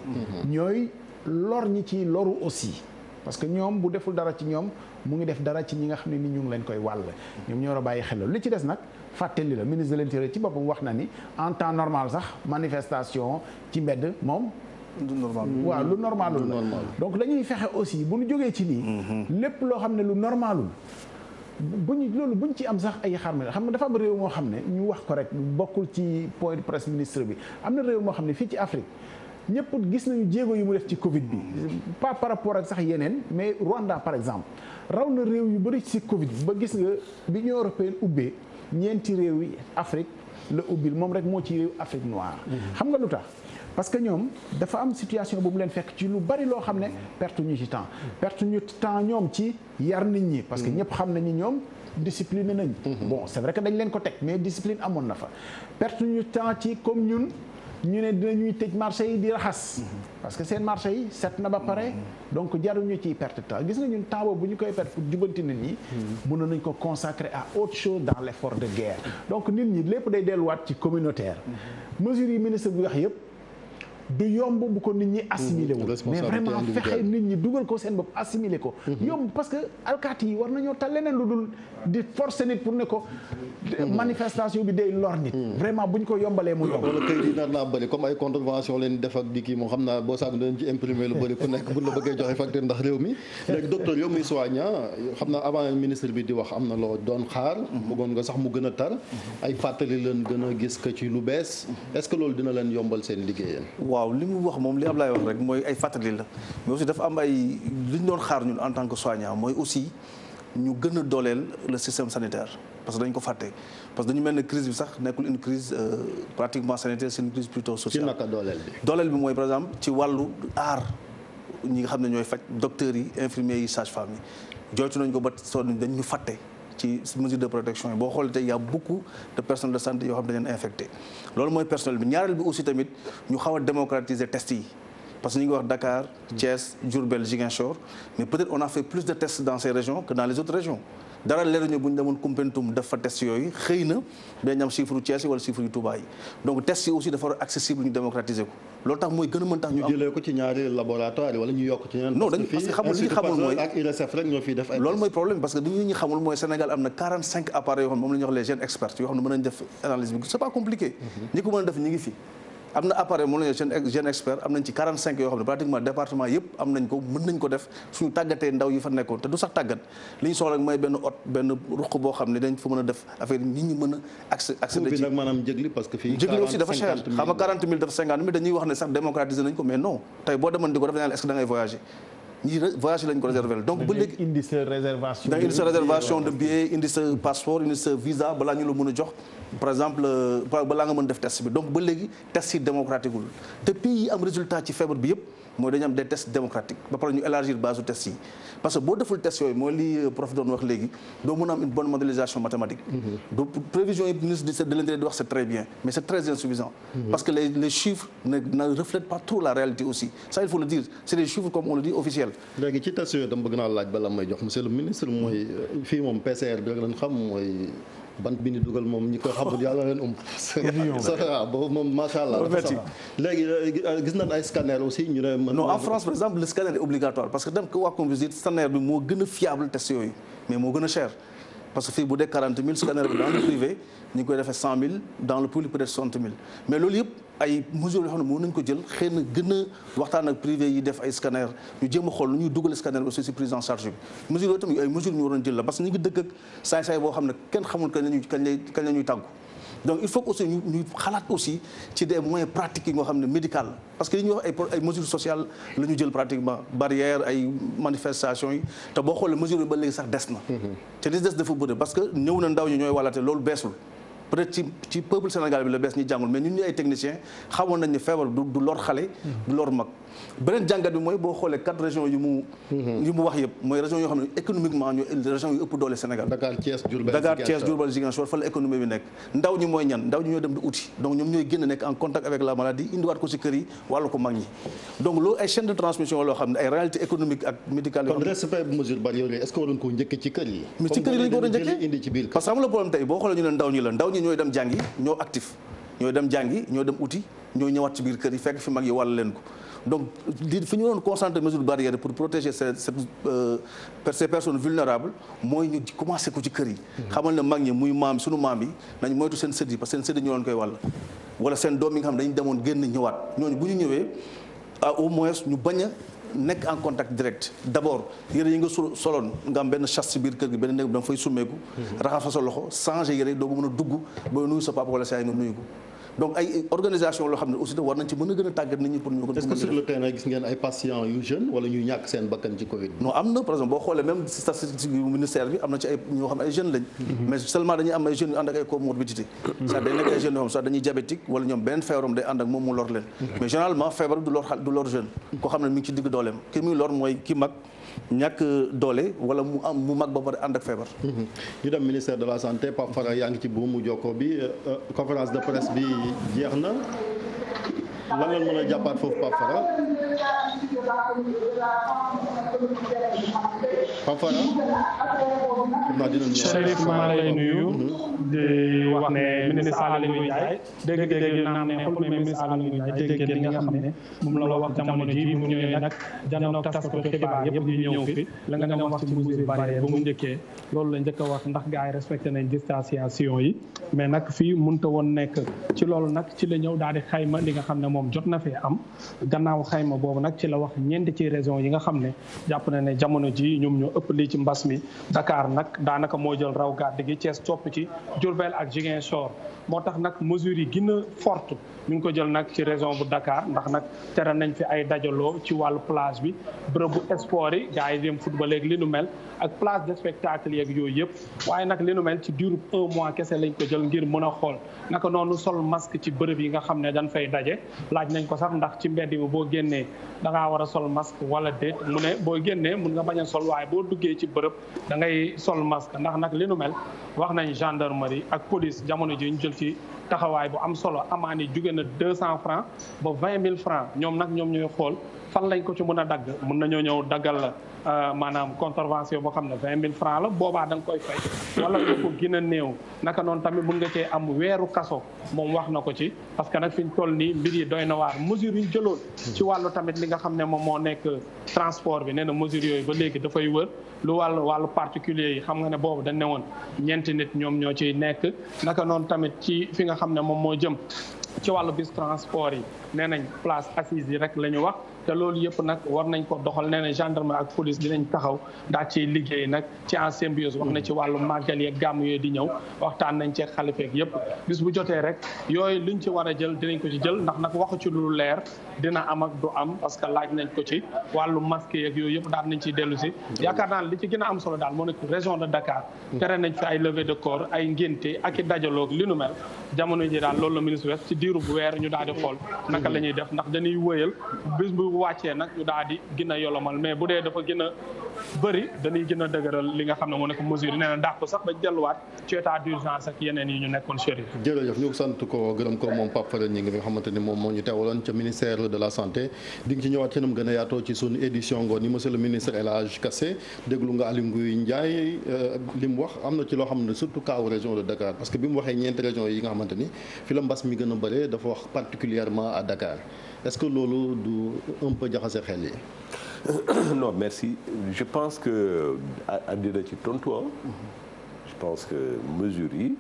ñooy lor ñi ci loru aussi parce que ñoom bu deful dara ci ñoom mu ngi def dara ci ñi nga xam ne ni ñu ngi leen koy wàll ñoom ñoo war a bàyyi xel li ci des nag fàttali la ministre de l'Intérieur ci boppam wax na ni en temps normal sax manifestation ci mbedd moom lu normal waaw lu normalul donc dañuy fexe aussi bu ñu jógee ci nii lépp loo xam ne lu normalul buñ ci am sax ay xarme xam nga dafa am réew moo xam ne ñu wax ko rek bokkul ci point de presse ministre bi am na réew moo xam ne fii ci Afrique ñëpp gis nañu jéego yu mu def ci Covid bi pas par rapport ak sax yeneen mais Rwanda par exemple raw na réew yu bëri ci Covid bi ba gis nga bi Union européenne ubbee ñeenti réew yi Afrique la ubbil moom rek moo ci réew Afrique noire xam nga lu tax parce que ñoom dafa am situation bu mu leen fekk ci lu bari loo xam ne perte ñu ci temps ñoom ci yar nit ñi parce que ñëpp xam nañu ñoom discipliné nañ bon c'est vrai que dañ leen ko teg mais discipline amoon na fa perte ñu temps ci comme ñun ñu ne dinañuy tëj marché yi di raxas parce que seen marché yi set na ba pare donc jaruñu ciy perte temps gis nga ñun temps boobu bu ñu koy perte pour jubanti nit ñi mënoon nañ ko consacrer à autre chose dans l'effort de guerre donc nit ñi lépp day delluwaat ci communautaire mesures yi ministre bi wax yëpp du yomb bu ko nit ñi assimilé wul mais vraiment fexe nit ñi dugal ko seen bopp assimilé ko yomb parce que alkaati yi war nañoo tal leneen lu dul di forcer nit pour ne ko manifestation bi day lor nit vraiment bu ñu ko yombalee mu yomb wala kay di nar naa bëri comme ay contravention leen def ak di kii moom xam naa boo saag dañ ci imprimer lu bëri ku nekk bu la bëggee joxe facture ndax réew mi léegi docteur yow muy soignant xam naa avant ministre bi di wax am na loo doon xaar bëggoon nga sax mu gën a tar ay fàttali leen gën a gis que ci lu bees est-ce que loolu dina leen yombal seen liggéeyam waaw li mu wax moom li Ablaye wax rek mooy ay fàttali la mais aussi dafa am ay li ñu doon xaar ñun en tant que soignant mooy aussi ñu gën a dooleel le système sanitaire parce que dañ ko fàtte parce que dañu mel ne crise bi sax nekkul une crise pratiquement sanitaire c'est une crise plutôt sociale. ci naka dooleel bi mooy par exemple ci wàllu aar ñi nga xam ne ñooy faj docteurs yi infirmiers yi sages-femmes yi jooytu nañ ko ba sonn dañ ñu fàtte ci mesure de protection yi boo xoolee tey y a beaucoup de personnel de santé yoo xam ne dañ leen infecté loolu mooy personnel bi ñaareel bi aussi tamit ñu xaw a démocratiser tests yi parce que ñu ngi wax Dakar Thiès Diourbel Ziguinchor mais peut-être on a fait plus de tests dans ces régions que dans les autres régions dara leeruñu bu ñu demoon Koumpentoum def fa test yooyu xëy na dañ am chiffre Thiès yi wala chiffre yu Touba yi donc test yi aussi dafa war a accessible ñu démocratiser ko loolu tax mooy gën a mën tax ñu am jëlee ko ci ñaari laboratoire wala ñu yokk ci ñeneen non dañ parce que xamul li ñu xamul mooy ak IRSF rek ñoo fiy def ay loolu mooy problème parce que li ñu xamul mooy Sénégal am na 45 appareils yoo xam ne moom la ñuy wax les gènes experts yoo xam ne mën nañ def analyse bi c'est pas compliqué ñi ko mën a def ñi ngi fi am na appareil moom la ñuy wax gène expert am nañ ci 45 yoo xam ne pratiquement département yëpp am nañ ko mën nañ ko def suñu tàggatee ndaw yi fa nekkoon te du sax tàggat li ñu soxla mooy benn benn ruq boo xam ne dañ fa mën a def affaire yi nit ñi mën a accéder ci nag maanaam jëgli parce que fii jëgli aussi dafa cher xam nga 40 000 dafa 50 000 dañuy wax ne sax démocratiser nañ ko mais non tey boo demoon di ko def dañ est-ce que da ngay voyager ñi voyage lañ ko réserver donc ba léegi indi sa réservation da indi sa réservation de billet indi sa passeport indi sa visa balaa ñu la mën a jox par exemple balaa nga mën def test bi donc ba léegi test yi démocratique wul te pays yi am résultat ci feebar bi yëpp mooy dañu am des tests démocratiques ba pare ñu élargir base u test yi parce que boo deful test yooyu mooy li prof doon wax léegi doo mën a am une bonne modélisation mathématique donc prévision yi ministre de l'Intérieur di wax c'est très bien mais c'est très insuffisant parce que les chiffres ne reflètent pas trop la réalité aussi ça il faut le dire c'est des chiffres comme on le dit officiels léegi ci test yooyu dama bëgg naa laaj bala may jox monsieur le ministre mooy fii moom PCR bi rek lañ xam mooy bant bi ni dugal moom ñi koy xamul yàlla leen ça boobu moom macha allah léegi gis nañ ay scanner aussi ñu ne non en France par exemple le scanner est obligatoire parce que dem ko waa composite scanner bi moo gën a fiable test yooyu mais moo gën a cher parce que fii bu dee 40 000 scanner bi dans le privé ñu ngi koy defee 100 000 dans le public peut-être 60 000 mais loolu yëpp ay mesures yoo xam ne mën nañ ko jël xëy na gën a waxtaan ak privé yi def ay scanner ñu jéem a xool nu ñuy dugal scanner aussi si prise en charge bi mesures yooyu tamit ay mesures ñu waroon jël la parce que ñu ngi dëkk ak saay-saay boo xam ne kenn xamul kañ la ñuy tàggu donc il faut que aussi ñu xalaat aussi ci des moyens pratiques yi nga xam ne médical parce que li ñuy wax ay mesures sociales la ñu jël pratiquement barrière ay manifestations yi te boo xoolee mesures yi ba léegi sax des na te li des dafa bëri parce que ñëw na ndaw ñi ñooy wàllate loolu beesul peut-être ci peuple sénégalais bi la bees ñi jàngul mais ñun ñu ay techniciens xamoon nañ ne feebar du lor xale du lor mag beneen jàngat bi mooy boo xoolee 4 régions yu mu wax yëpp mooy régions yoo xam ne économiquement ñooy régions yu ëpp doole Sénégal Dakar Thiès Diourbel Ziguinchor fa la économie bi nekk ndaw ñi mooy ñan ndaw ñi ñooy dem di uti donc ñoom ñooy génn nekk en contact avec la maladie indiwaat ko ci kër yi wàllu ko mag ñi donc loolu ay chaîne de transmission loo xam ne ay réalité économique ak médicale yoo xam ne respect mesure barrière yi est-ce que waroon ko njëkkee ci kër yi mais ci kër yi lañ ko war a njëkkee parce que am la problème tey boo xoolee ñu ne ndaw ñi la ndaw ñi ñooy dem jàngi ñoo actif ñooy dem jàngi ñoo dem uti ñooy ñëwaat ci biir kër yi fekk fi mag yi wàll leen ko donc li fi ñu doon concentrer mesures barrières pour protéger ces personnes vulnérables mooy ñu commencé ko ci kër yi xamal ne mag ñi muy maam sunu maam yi nañ moytu seen sët yi parce que seen sët yi ñoo leen koy wàll wala seen doom yi nga xam ne dañu demoon génn ñëwaat ñooñu bu ñu ñëwee au moins ñu bañ a nekk en contact direct d'abord yére yi nga soloon nga am benn chasse ci biir kër gi benn néeg da nga fay summeeku raxas fa sa loxo changer yére doo ko mën a dugg ba nuyu sa papa wala sa yaay nga nuyu ko donc ay organisation loo xam ne aussi war nañ ci mën a gën a tàggat nit ñi pour ñu ko. est-ce que sur le terrain gis ngeen ay patients yu jeunes wala ñuy ñàkk seen bakkan ci Covid. non am na par exemple boo xoolee même statistique yu ministère bi am na ci ay ñoo xam ne ay jeunes lañ. mais seulement dañuy am ay jeunes yu ànd ak ay comorbidité. ça day nekk ay jeunes yoo xam sax dañuy diabétique wala ñoom benn feebaram day ànd ak moom mu lor leen. mais généralement feebar du lor jeune. koo xam ne mi ngi ci digg dooleem ki muy lor mooy ki mag. ñàkk doole wala mu mag ba pare ànd ak feebar. ñu dem ministère de la santé Pape Fara yaa ngi ci buumu jokkoo bi conférence de presse bi jeex na lan la mën a jàppaat foofu Pape Fara. Pape Fara. Chérif maa lay nuyu. di wax ne ministre Aly Ngouille Ndiaye dégg-dégg naa ne xul mais ministre Aly Ngouille Ndiaye dégg li nga xam ne moom la wax jamono ji bi mu ñëwee nag janook taskatu xibaar yëpp di ñëw fi la nga dem wax ci mesure barrière bu mu njëkkee loolu la njëkk a wax ndax gars yi respecté nañ distanciation yi mais nag fii mënta woon nekk ci loolu nag ci la ñëw daal di xayma li nga xam ne moom jot na fee am gannaaw xayma boobu nag ci la wax ñeenti ci région yi nga xam ne jàpp na ne jamono ji ñoom ñoo ëpp lii ci mbas mi Dakar nag daanaka moo jël raw gàdd gi Thiès topp ci Diourbel ak Ziguinchor moo tax nag mesures yi gën a forte ñu ngi ko jël nag ci région bu Dakar ndax nag tere nañ fi ay dajaloo ci wàllu plage bi bërëbu sport yi gars yi dem football léegi li nu mel ak place de spectacle yeeg yooyu yëpp waaye nag li nu mel ci diiru 1 mois kese lañ ko jël ngir mën a xool naka noonu sol masque ci bërëb yi nga xam ne dañ fay daje laaj nañ ko sax ndax ci mbedd mi boo génnee da ngaa war a sol masque wala déet mu ne boo génnee mun nga bañ a sol waaye boo duggee ci bërëb da ngay sol masque ndax nag li nu mel wax nañ gendarmerie ak police jamono ji ñu jël ci taxawaay bu am solo amaan yi jóge na 200 francs ba 20 000 francs ñoom nag ñoom ñooy xool fan lañ ko ci mën a dagg mën nañoo ñëw daggal la maanaam contravention boo xam ne 20 000 francs la boobaa da nga koy fay wala nga ko gën a néew naka noonu tamit mën nga cee am weeru kaso moom wax na ko ci parce que nag fi ñu toll nii mbir yi doy na waar mesure yi ñu jëloon ci wàllu tamit li nga xam ne moom moo nekk transport bi nee na mesure yooyu ba léegi dafay wër lu wàllu particulier yi xam nga ne boobu dañ ne woon ñeenti nit ñoom ñoo ciy nekk naka noonu tamit ci fi nga xam ne moom moo jëm ci wàllu bis transport yi nee nañ place assise yi rek la ñu wax te loolu yëpp nag war nañ ko doxal nee na gendarmerie ak police dinañ taxaw daa ciy liggéey nag ci en symbiose wax na ci wàllu màggal yeeg gàmm yooyu di ñëw waxtaan nañ ci xalifeek yëpp bis bu jotee rek yooyu liñ ci war a jël dinañ ko ci jël ndax nag waxu ci lu leer dina am ak du am parce que laaj nañ ko ci wàllu masque yeeg yooyu yëpp daal nañ ciy dellu si yaakaar naa li ci gën a am solo daal moo nekk région de Dakar tere nañ fi ay levée de corps ay ngénte ak i dajaloog li nu mel jamono ji daal loolu la ministre wes ci diiru bu weer ñu daal di xool naka la ñuy def ndax dañuy wëyal bis bu wàccee nag ñu daal di gën a yolomal mais bu dee dafa gën a bëri dañuy gën a dëgëral li nga xam ne moo nekk mesure yi nee na dàq ko sax ba delluwaat ci état d'urgence ak yeneen yi ñu nekkoon Chérif. jërëjëf ñu sant ko gërëm ko moom Pape Fara Gningue nga xamante ni moom moo ñu teewaloon ca ministère de la santé di nga ci ñëwaat ci nam gën a yaatoo ci suñu édition ngoon yi monsieur le ministre El Hadj Kassé déglu nga Aly Ngouille Ndiaye li mu wax am na ci loo xam ne surtout cas région de Dakar parce que bi mu waxee ñeenti régions yi nga xamante ni fi la mbas mi gën a bëree dafa wax particulièrement à Dakar est-ce que loolu du un peu jaxase xel yi. Non merci je pense que àddina ci tontu je pense que mesures yi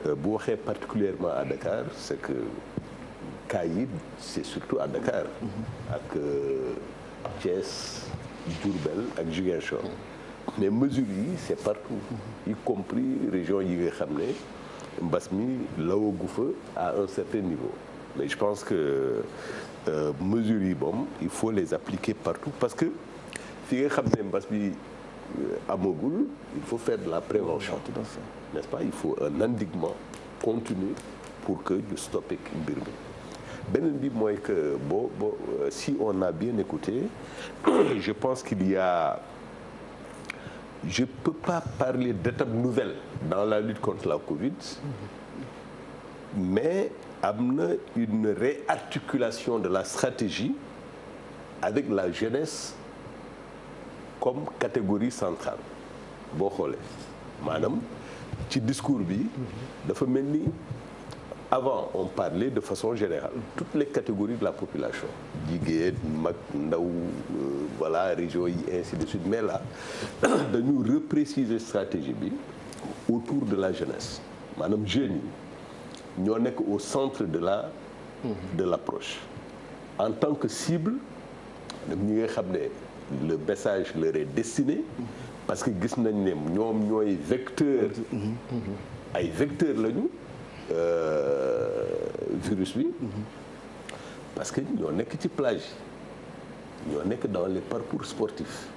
bu waxee particulièrement à Dakar c'est que cas yi c'est surtout à Dakar ak Thiès Diourbel ak Ziguinchor mais mesures yi c'est partout y compris région yi nga xam ne mbas mi lawagu fa à un certain niveau mais je pense que mesures yi moom il faut les appliquer partout parce que fi nga xam ne mbas bi amagul il faut faire de la prévention n'est-ce pas il faut un endiguement continu pour que ñu stoppe mbir mi beneen bi mooy que si on a bien écouté je pense qu'il y a je peux pas parler d'étape nouvelle dans la lutte contre la Covid mais am na une réarticulation de la stratégie avec la jeunesse comme catégorie centrale boo xoolee maanaam ci discours bi dafa mel ni avant on parlait de façon générale toutes les catégories de la population jigéen mag ndaw voilà région yi ainsi de suite mais là dañu repréciser stratégie bi autour de la jeunesse maanaam jeunes yi ñoo nekk au centre de l'approche en tant que cible ñi nga xam ne le message leur est destiné parce que gis nañ ne ñoom ñooy vecteur ay vecteurs lañu virus bi parce que ñoo nekk ci plage ñoo nekk dans les parcours sportifs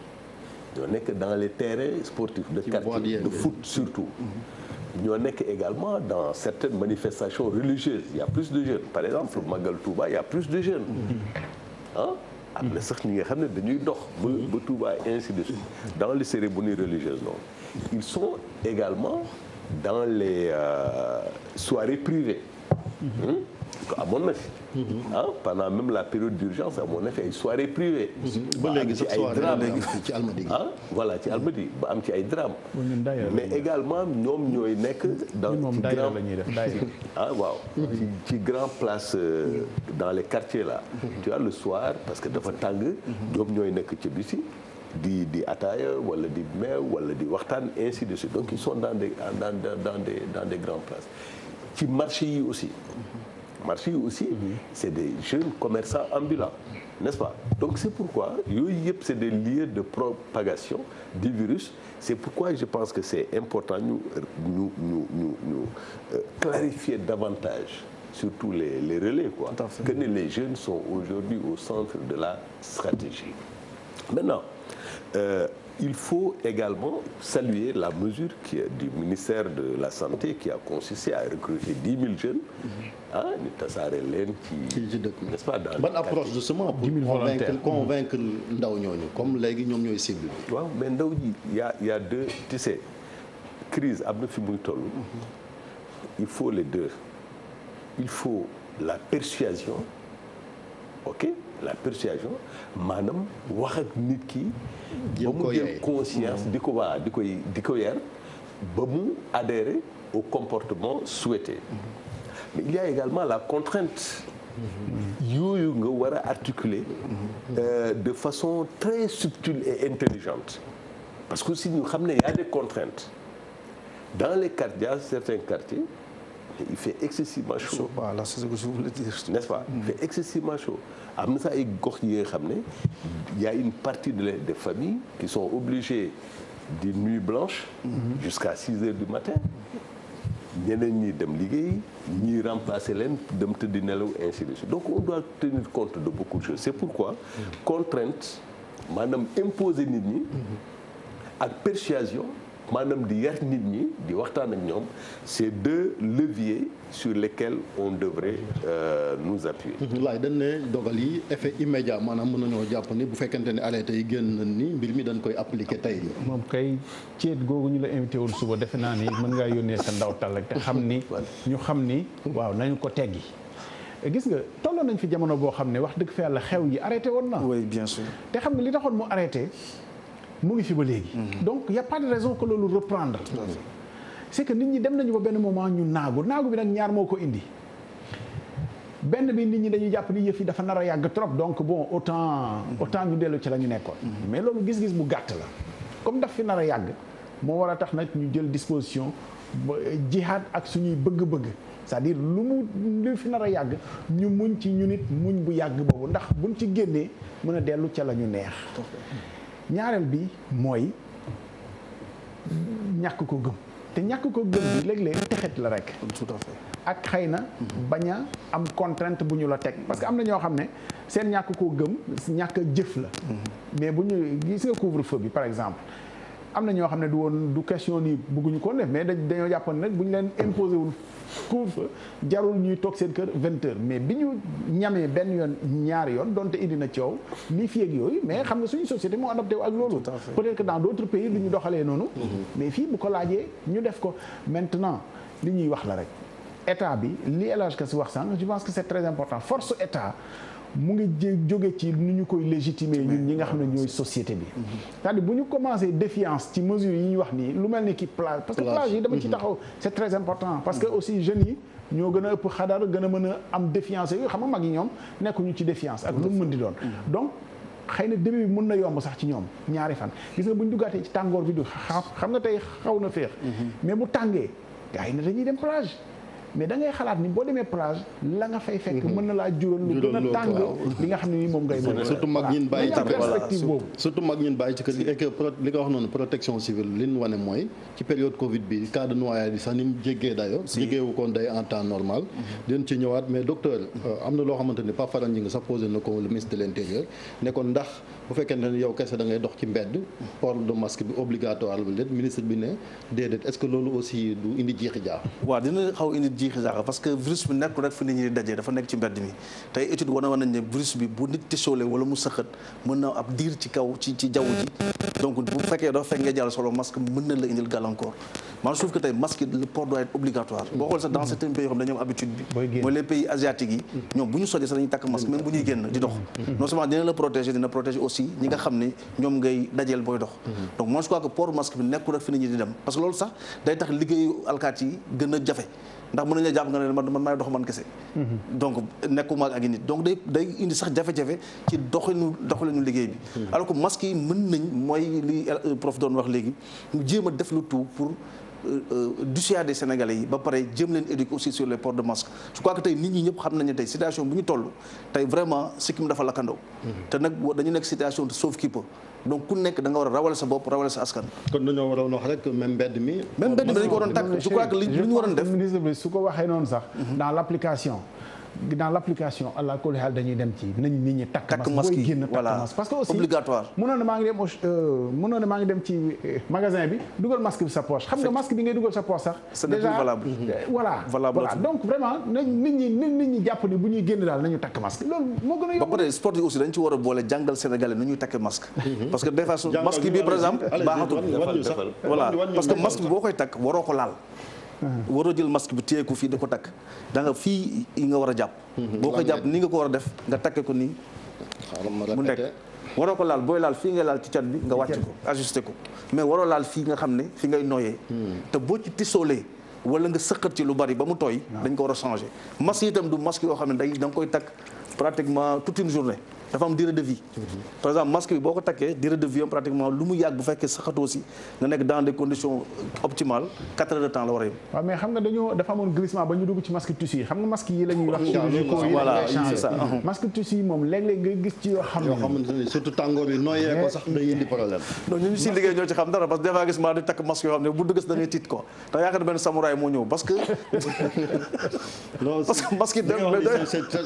ñoo nekk dans les terrains sportifs de quartier de foot surtout ñoo nekk également dans certaines manifestations religieuses il y a plus de jeunes par exemple Magal Touba il y a plus de jeunes am na sax ñi nga xam ne dañuy dox ba Touba ainsi de suite dans les cérémonies religieuses non ils sont également dans les soirées privées amoon na fi pendant même la période d'urgence amoon na fi ay soirées privées ba léegi sax soirée ci Almadies voilà ci Almadies ba am ci ay drame mais également ñoom ñooy nekk dans waaw ci grand place dans les quartiers là tu vois le soir parce que dafa tàng ñoom ñooy nekk ci biti di ataaya wala di meew wala di waxtaan ainsi de suite donc ils sont dans des grandes places ci marché yi aussi c'est des jeunes commerçants ambulants n'est-ce pas donc c'est pourquoi yooyu yëpp c'est des lieux de propagation du virus c'est pourquoi je pense que c'est important ñu clarifier davantage surtout les relais quoi que les jeunes sont aujourd'hui au centre de la stratégie maintenant il faut également saluer la mesure du ministère de la Santé qui a consisté à recruter 10 000 jeunes ñu tasaare leen ci n'est-ce pas dans bonne approche justement pour convaincre ndaw ñooñu comme léegi ñoom ñooy cible bi waaw mais ndaw ji y a deux tu sais crise am na fi muy toll il faut les deux il faut la persuasion ok la persuasion maanaam wax ak nit ki ba mu jël conscience di ko yar ba mu adhérer au comportement souhaité mais il y a également la contrainte yooyu nga war a articuler de façon très subtile et intelligente parce que si ñu xam ne y a des contraintes dans les quartiers certains quartiers il fait excessivement chaud. Voilà, c'est ce que je voulais dire. N'est-ce pas? Il fait excessivement chaud. am na sax ay gox yi nga xam ne il y a une partie des familles qui sont obligées di nuit blanche jusqu'à 6 heures du matin ñeneen ñi dem liggéey ñi remplacer leen dem tëddi nelaw ainsi de suite donc on doit tenir compte de beaucoup de choses c'est pourquoi contrainte maanaam imposer nit ñi ak persuasion maanaam di yar nit ñi di waxtaan ak ñoom c'est deux leviers sur lesquels on devrait nous appuyer. laay dañ ne dogal yi effet immédiat maanaam mën nañoo jàpp ni bu fekkente ne arrêté yi génn ni mbir mi dañ koy appliquer tey nii. moom kay ceet googu ñu la invité woon suba defe naa ni mën ngaa yónnee sa ndaw tal rek te xam ni ñu xam ni waaw nañu ko teggi. gis nga tolloon nañ fi jamono boo xam ne wax dëgg fa yàlla xew yi arrêté woon na. oui bien sûr. te xam nga li taxoon mu arrêté. mu ngi fi ba léegi. donc y' a pas de raison que loolu reprendre. c' est que nit ñi dem nañu ba benn moment ñu naagu bi nag ñaar moo ko indi. benn bi nit ñi dañuy jàpp ni yëf yi dafa nar a yàgg trop donc bon autant ñu dellu ci la ñu nekkoon. mais loolu gis-gis bu gàtt la. comme daf fi nar a yàgg moo war a tax nag ñu jël disposition jihaad ak suñuy bëgg-bëgg. c'est-à-dire lu fi nar a yàgg ñu muñ ci ñu nit muñ bu yàgg boobu ndax buñ ci génnee mën a dellu ca la ñu neex. ñaareel bi mooy ñàkk ko gëm te ñàkk ko gëm bi léeg-léeg texet la rek. tout à fait. ak xëy na bañ a am contrainte bu ñu la teg parce que am na ñoo xam ne seen ñàkk koo gëm ñàkk a jëf la. mais bu ñu gis nga couvre-feu bi par exemple. am na ñoo xam ne du question ni bëgguñu ko def mais dañoo jàppoon nag bu ñu leen imposé wul couvre-feu jarul ñuy toog seen kër 20 heures mais bi ñu ñamee benn yoon ñaari yoon donte indi na coow lii fi ak yooyu mais xam nga suñu société moo adapté wu ak loolu. peut-être que dans d'autres pays lu ñu doxalee noonu. mais fii bu ko laajee ñu def ko maintenant li ñuy wax la rek état bi li El Hadj Kassi wax sànq je pense que c'est très important force état. mu ngi jóge ci nu ñu koy légitimer ñun ñi nga xam ne ñooy société bi c'est-à-dire bu ñu commencé défiance ci mesures yi ñu wax nii lu mel ni ki plage parce que plage yi dama ci taxaw c'est très important parce que aussi jeunes yi ñoo gën a ëpp xadar gën a mën a am défiance yooyu xam nga mag yi ñoom nekkuñu ci défiance ak lu mu mën di doon donc xëy na début bi mën na yomb sax ci ñoom ñaari fan gis nga bu ñu duggaatee ci tàngoor bi du xam nga tey xaw na féex mais bu tàngee gars yi ne dañuy dem plage mais da ngay xalaat ni boo demee plage la nga fay fekk mën na laa jural lu gën a tàng li nga xam ne nii moom ngay moom surtout mag ñin bàyyi ci perspective boobu surtout mag ñin bàyyi ci kër gi et que li nga wax noonu protection civile li ñu wane mooy ci période Covid bi cas de noyade yi sax ni mu jéggee dayo jéggeewu koon day en temps normal dinañ ci ñëwaat mais docteur am na loo xamante ni Pape Fara Gningue sax posé na ko le ministre de l'Intérieur ne kon ndax bu fekkente ne yow kese da ngay dox ci mbedd port de masque bi obligatoire bi déet ministre bi ne déedéet est-ce que loolu aussi du indi jiixi jaax waaw dina xaw indi jiixi jaax parce que virus bi nekkul rek fi nit ñi di dajee dafa nekk ci mbedd mi tey étude wane woon nañ ne virus bi bu nit tisoolee wala mu sëqat mën na ab diir ci kaw ci jaww ji donc bu fekkee dafa fekk nga jàll solo masque mën na la indil gàllankoor man je trouve que tey masque le port doit être obligatoire boo xool sax dans certains pays yoo xam dañoo am habitude bi mooy les pays asiatiques yi ñoom bu ñu sojee sax dañuy takk masque même bu ñuy génn di dox non seulement dina la protéger dina protéger aussi ñi nga xam ne ñoom ngay dajeel booy dox donc moi je crois que port masque bi nekkul rek fi nit ñi di dem parce que loolu sax day tax liggéeyu alkaat yi gën a jafe ndax mën nañu la jàpp nga ne man maay dox man kese donc nekkuma ak nit donc day indi sax jafe-jafe ci doxalinu liggéey bi alors que masque yi mën nañ mooy li prof doon wax léegi ñu jéem a def le tout pour dissuader Sénégalais yi ba pare jëm leen éduquer aussi sur les ports de masque je crois que tey nit ñi ñëpp xam nañu tey situation bu ñu toll tey vraiment sikkim dafa lakkandoo te nag dañu nekk situation de sauve qui peut donc ku nekk da nga war a rawale sa bopp rawale sa askan. kon dañoo waroon wax rek même mbedd mi dañu ko waroon tàkk je crois que li ñu waroon def ministre bi su ko waxee noonu sax dans l'application allah kulli xaal dañuy dem ci nañ nit ñi takk masque yi génn takk masque parce que aussi obligatoire mënoon na maa ngi dem ci magasin bi dugal masque bi sa poche xam nga masque bi ngay dugal sa poche sax déjà voilà donc vraiment nañ nit ñi jàpp ni bu ñuy génn daal nañu takk masque loolu moo gën a yomb. ba pare sport yi aussi dañ ci war a boole jàngal sénégalais nu ñuy takk masque parce que des fois masque bi par exemple baaxatul voilà parce que masque bi boo koy takk waroo ko laal waroo jël masque bi téye ko fii di ko takk da nga fii yi nga war a jàpp boo ko jàpp ni nga ko war a def nga takke ko nii mu nekk waroo ko laal booy laal fii ngay laal ci cat bi nga wàcc ko ajusté ko mais waroo laal fii nga xam ne fi ngay noyyee te boo ci tisoolee wala nga sëqat ci lu bari ba mu tooy dañ ko war a changer masque yi itam du masque yoo xam ne da nga koy takk pratiquement toute une journée dafa am durée de vie par exemple masque bi boo ko takkee durée de vie am pratiquement lu mu yàgg bu fekkee saxatoo aussi nga nekk dans des conditions optimales 4 heures de temps la war a yem. waaw mais xam nga dafa amoon glissement ba ñu dugg ci masque tissu yi xam nga masque yi la ñuy wax chirurgicaux yi voilà c'est ça masque tissu yi moom léeg-léeg ngay gis ci yoo xamante ne surtout tàngoor yi nooyee ko sax day indi problème non ñu si liggéey ñoo ci xam dara parce que des fois gis maa di takk masque yoo xam ne bu dugg da ngay tiit quoi te yaakaar benn samouraay moo ñëw parce que masque yi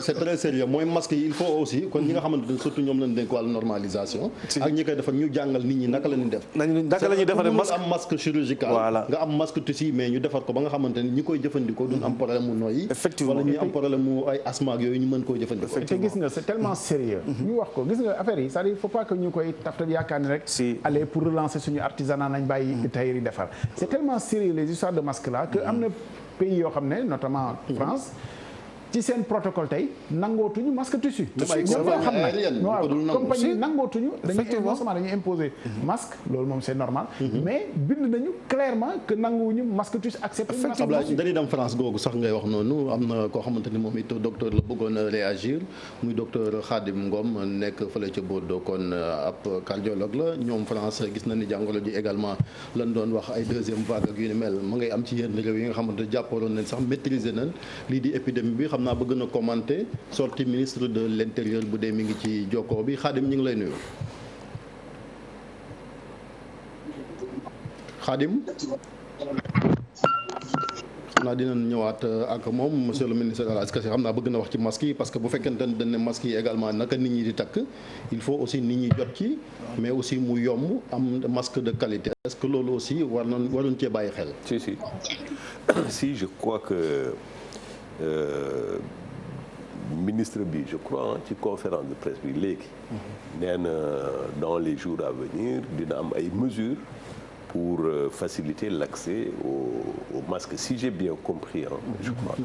c'est très sérieux mooy masque yi il faut aussi kon ñi nga xamante ne surtout ñoom lañ dénk wàllu normalisation ak ñi koy defar ñu jàngal nit ñi naka la ñuy def naka la ñuy defaree masque am masque chirurgical nga am masque tissu mais ñu defar ko ba nga xamante ne ñi koy jëfandikoo duñ am problème mu nooyi effectivement wala ñuy am problème mu ay asthme ak yooyu ñu mën koo jëfandikoo te gis nga c'est tellement sérieux ñu wax ko gis nga affaire yi c'est-à-dire il faut pas que ñu koy taftat yaakaar ni rek aller pour relancer suñu artisanat nañ bàyyi tailleur yi defar c'est tellement sérieux les histoires de masque là que am na pays yoo xam ne notamment France ci seen protocole tey nangootuñu masque tissu. ñoom ñoo xam nag waaw compagnie nangootuñu. dañuy imposer masque loolu moom c'est normal. mais bind nañu clairement que nanguwuñu masque tissu accepté. dañuy dem France googu sax ngay wax noonu am na koo xamante ni moom it docteur la bëggoon a réagir muy docteur Khadim Ngom nekk fële ca Bordeaux kon ab cardiologue la ñoom France gis na ni jàngoro ji également lan doon wax ay deuxième vague ak yu ni mel ma ngay am ci yenn réew yi nga xamante ne jàppaloon nañ sax maîtriser nañ lii di épidémie bi. naa bëgg na commenter sortie ministre de l'intérieur bu dee mi ngi ci jokkoo bi Khadim ñu ngi lay nuyu Khadim xam naa dinañ ñëwaat ak moom monsieur le ministre est-ce que xam naa bëgg na wax ci masque yi parce que bu fekkente ne dañ ne masque yi également naka nit ñi di takk il faut aussi nit ñi jot ci mais aussi mu yomb am masque de qualité est-ce que loolu aussi waruñ cee bàyyi xel. si je crois que ministre bi je crois ci conférence de presse bi léegi nee na dans les jours à venir dina am ay mesures pour faciliter l'accès au masque si j'ai bien compris je crois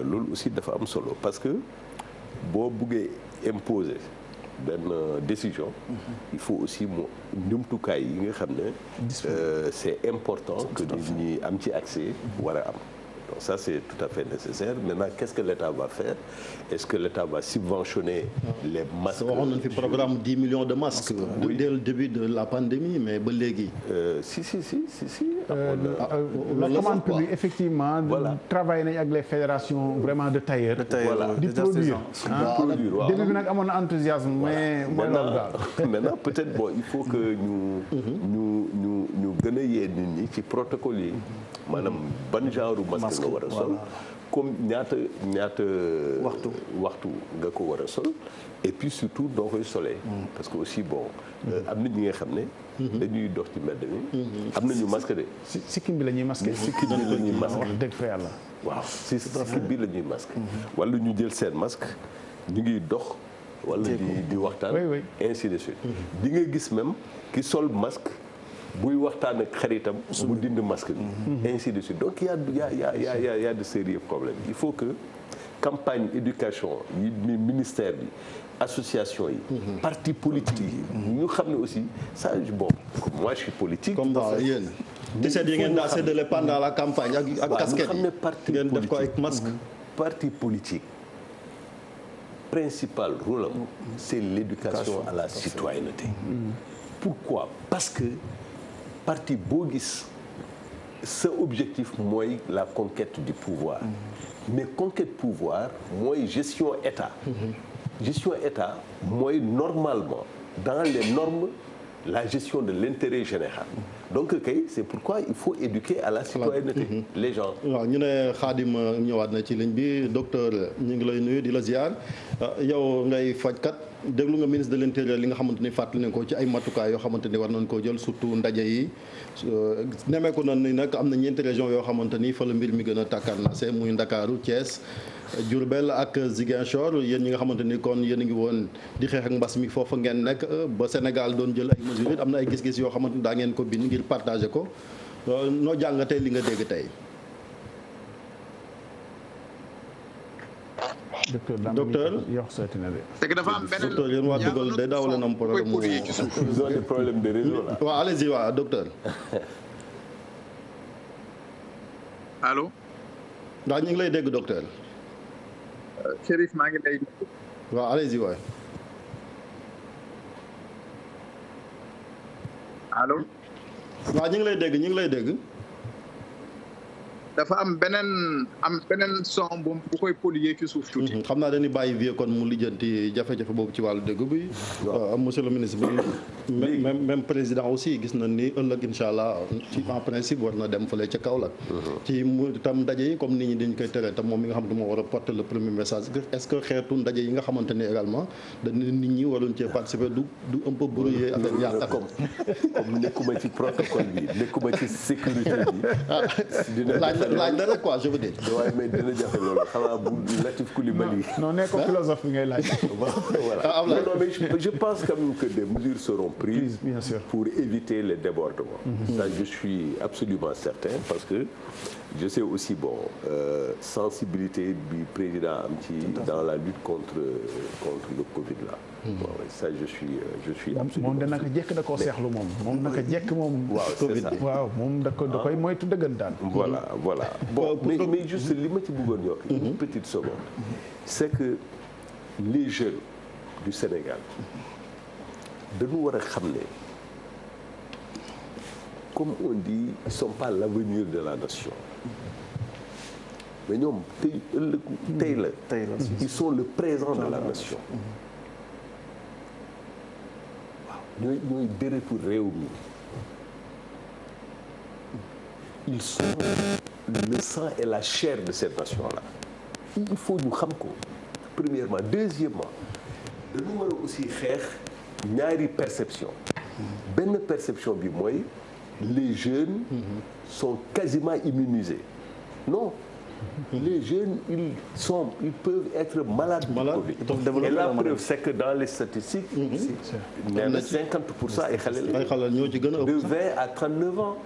loolu aussi dafa am solo parce que boo buggee imposer benn décision il faut aussi mu njumtukaay yi nga xam ne c'est important que nit ñi am ci accès war a am. Donc ça c'est tout à fait nécessaire. Maintenant, qu'est-ce que l'État va faire? Est-ce que l'État va subventionner les masques? waxoon nañu fi programme 10 millions de masques. Oui. Dès le début de la pandémie mais ba léegi. Si. la commande publique effectivement. Voilà. Travailler nañ ak les fédérations vraiment de tailleurs. Voilà. di produire. waaw début bi nag amoon na enthousiasme. mais mooy loolu daal. maintenant peut-être bon il faut que ñu gën a yee nit ñi ci protocole yi. maanaam ban genre masque nga war a sol comme ñaata waxtu nga ko war a sol et puis surtout doo koy solee parce que aussi bon am na ñi nga xam ne dañuy dox ci mbedd mi am nañu masque de sikkim bi la ñuy masque sikkim bi la ñuy masque wax dëgg fa yàlla waaw si sikkim bi la ñuy masque wala ñu jël seen masque ñu ngi dox wala di waxtaan ainsi de suite di nga gis même ki sol masque buy waxtaan ak xaritam mu dindi masque bi ainsi de suite donc il y a de sérieux problèmes il faut que campagne éducation yi ministère bi association yi parti politique yi ñu xam ne aussi ça bon moi je suis politique comme dans yéen tiset yi ngeen daa séddale pendant la campagne ak casquette yi ngeen def ko ak masque parti politique principal rôle am c'est l'éducation à la citoyenneté pourquoi parce que parti boo gis sa objectif mooy la conquête du pouvoir mais conquête pouvoir mooy gestion état mooy normalement dans les normes la gestion de l'intérêt général donc kay c'est pourquoi il faut éduquer à la citoyenneté les gens. waaw ñu ne Khadim ñëwaat na ci ligne bi docteur ñu ngi lay nuyu di la ziar yow ngay fajkat déglu nga ministre de l'intérieur li nga xamante ni fàttali nañ ko ci ay matukaay yoo xamante ni war nañ koo jël surtout ndaje yi nemeeku na ni nag am na ñeenti région yoo xamante ni fa la mbir mi gën a tàkkarnaase muy Ndakaaru Thiès Diourbel ak Ziguinchor yéen ñi nga xamante ni kon yéen a ngi woon di xeex ak mbas mi foofa ngeen nekk ba Sénégal doon jël ay mesures am na ay gis-gis yoo xamante ni daa ngeen ko bind ngir partager ko noo jàngatee li nga dégg tey. docteur c'est que dafa am beneen docteur yéen waa dugal day daaw leen am problème de réseau là. waaw allez-y waaw docteur. allo. ndax ñu ngi lay dégg docteur. Chérif maa ngi lay. waaw allez-y waay. allo. waaw ñu ngi lay dégg. dafa am beneen son bu koy polluer ci suuf tuuti. xam naa dañuy bàyyi vie kon mu lijjanti jafe-jafe boobu ci wàllu dégg bi. monsieur le ministre bi même président aussi gis na ni ëllëg incha allah ci en principe war na dem fële ca Kaolack. ci mu tam ndaje yi comme nit ñi dañ koy tere tam moom mi nga xam ne moo war a porter le premier message est-ce que xeetu ndaje yi nga xamante ne également dañ nit ñi waroon cee participer du un peu brouiller affaire yàq comme nekkuma ci protocole bi nekkuma ci sécurité bi. laaj la rek quoi je veux dire. waaye mais dina jafe loolu xanaa bu Latif Coulibaly. non nee ko philosophe bi ngay laaj. voilà non mais je pense quand même que des mesures seront prises bien sûr pour éviter les débordements. Ça je suis absolument certain parce que je sais aussi bon sensibilité bi président am ci dans la lutte contre le Covid là. waaw ça je suis absolument. moom danaka jekk da koo seexlu moom naka jekk moom. waaw c'est ça waaw moom da koy moytu dëggantaan. voilà bon mais juste li ma ci bëggoon yokk une petite seconde c'est que les jeunes du Sénégal dañu war a xam ne comme on dit ils sont pas l'avenir de la nation mais ñoom tey la ils sont le présent de la nation waaw ñooy déretu réew mi ils sont le sang et la chair de cette nation-là. Il faut ñu xam ko premièrement. Deuxièmement dañu war a aussi xeex ñaari perception. Benn perception bi mooy les jeunes sont quasiment immunisés. Non. Les jeunes, ils peuvent être malades du Covid. Et la preuve, c'est que dans les statistiques, 50% ay xale de 20 à 39 ans.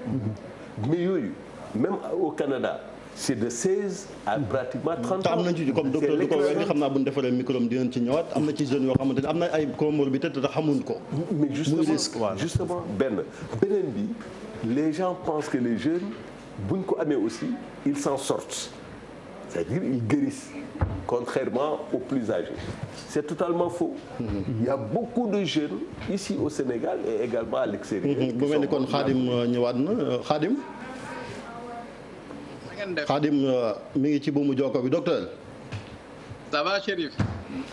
Mais yooyu, même au Canada, c'est de 16 à pratiquement 30 ans. am nañ ci comme docteur du ko wér xam naa bu ñu defaree micro am dinañ ci ñëwaat am na ci jeunes yoo xamante ne am na ay comorbidité te xamuñ ko. Mais justement beneen bi les gens pensent que les jeunes buñ ko amee aussi ils s'en sortent. C'est-à-dire ils guérissent, contrairement aux plus âgés. C'est totalement faux. Il y a beaucoup de jeunes ici au Sénégal et également à l'extérieur. bu mel ni kon Khadim ñëwaat na Khadim mi ngi ci buumu jokko bi docteur. Ça va Chérif.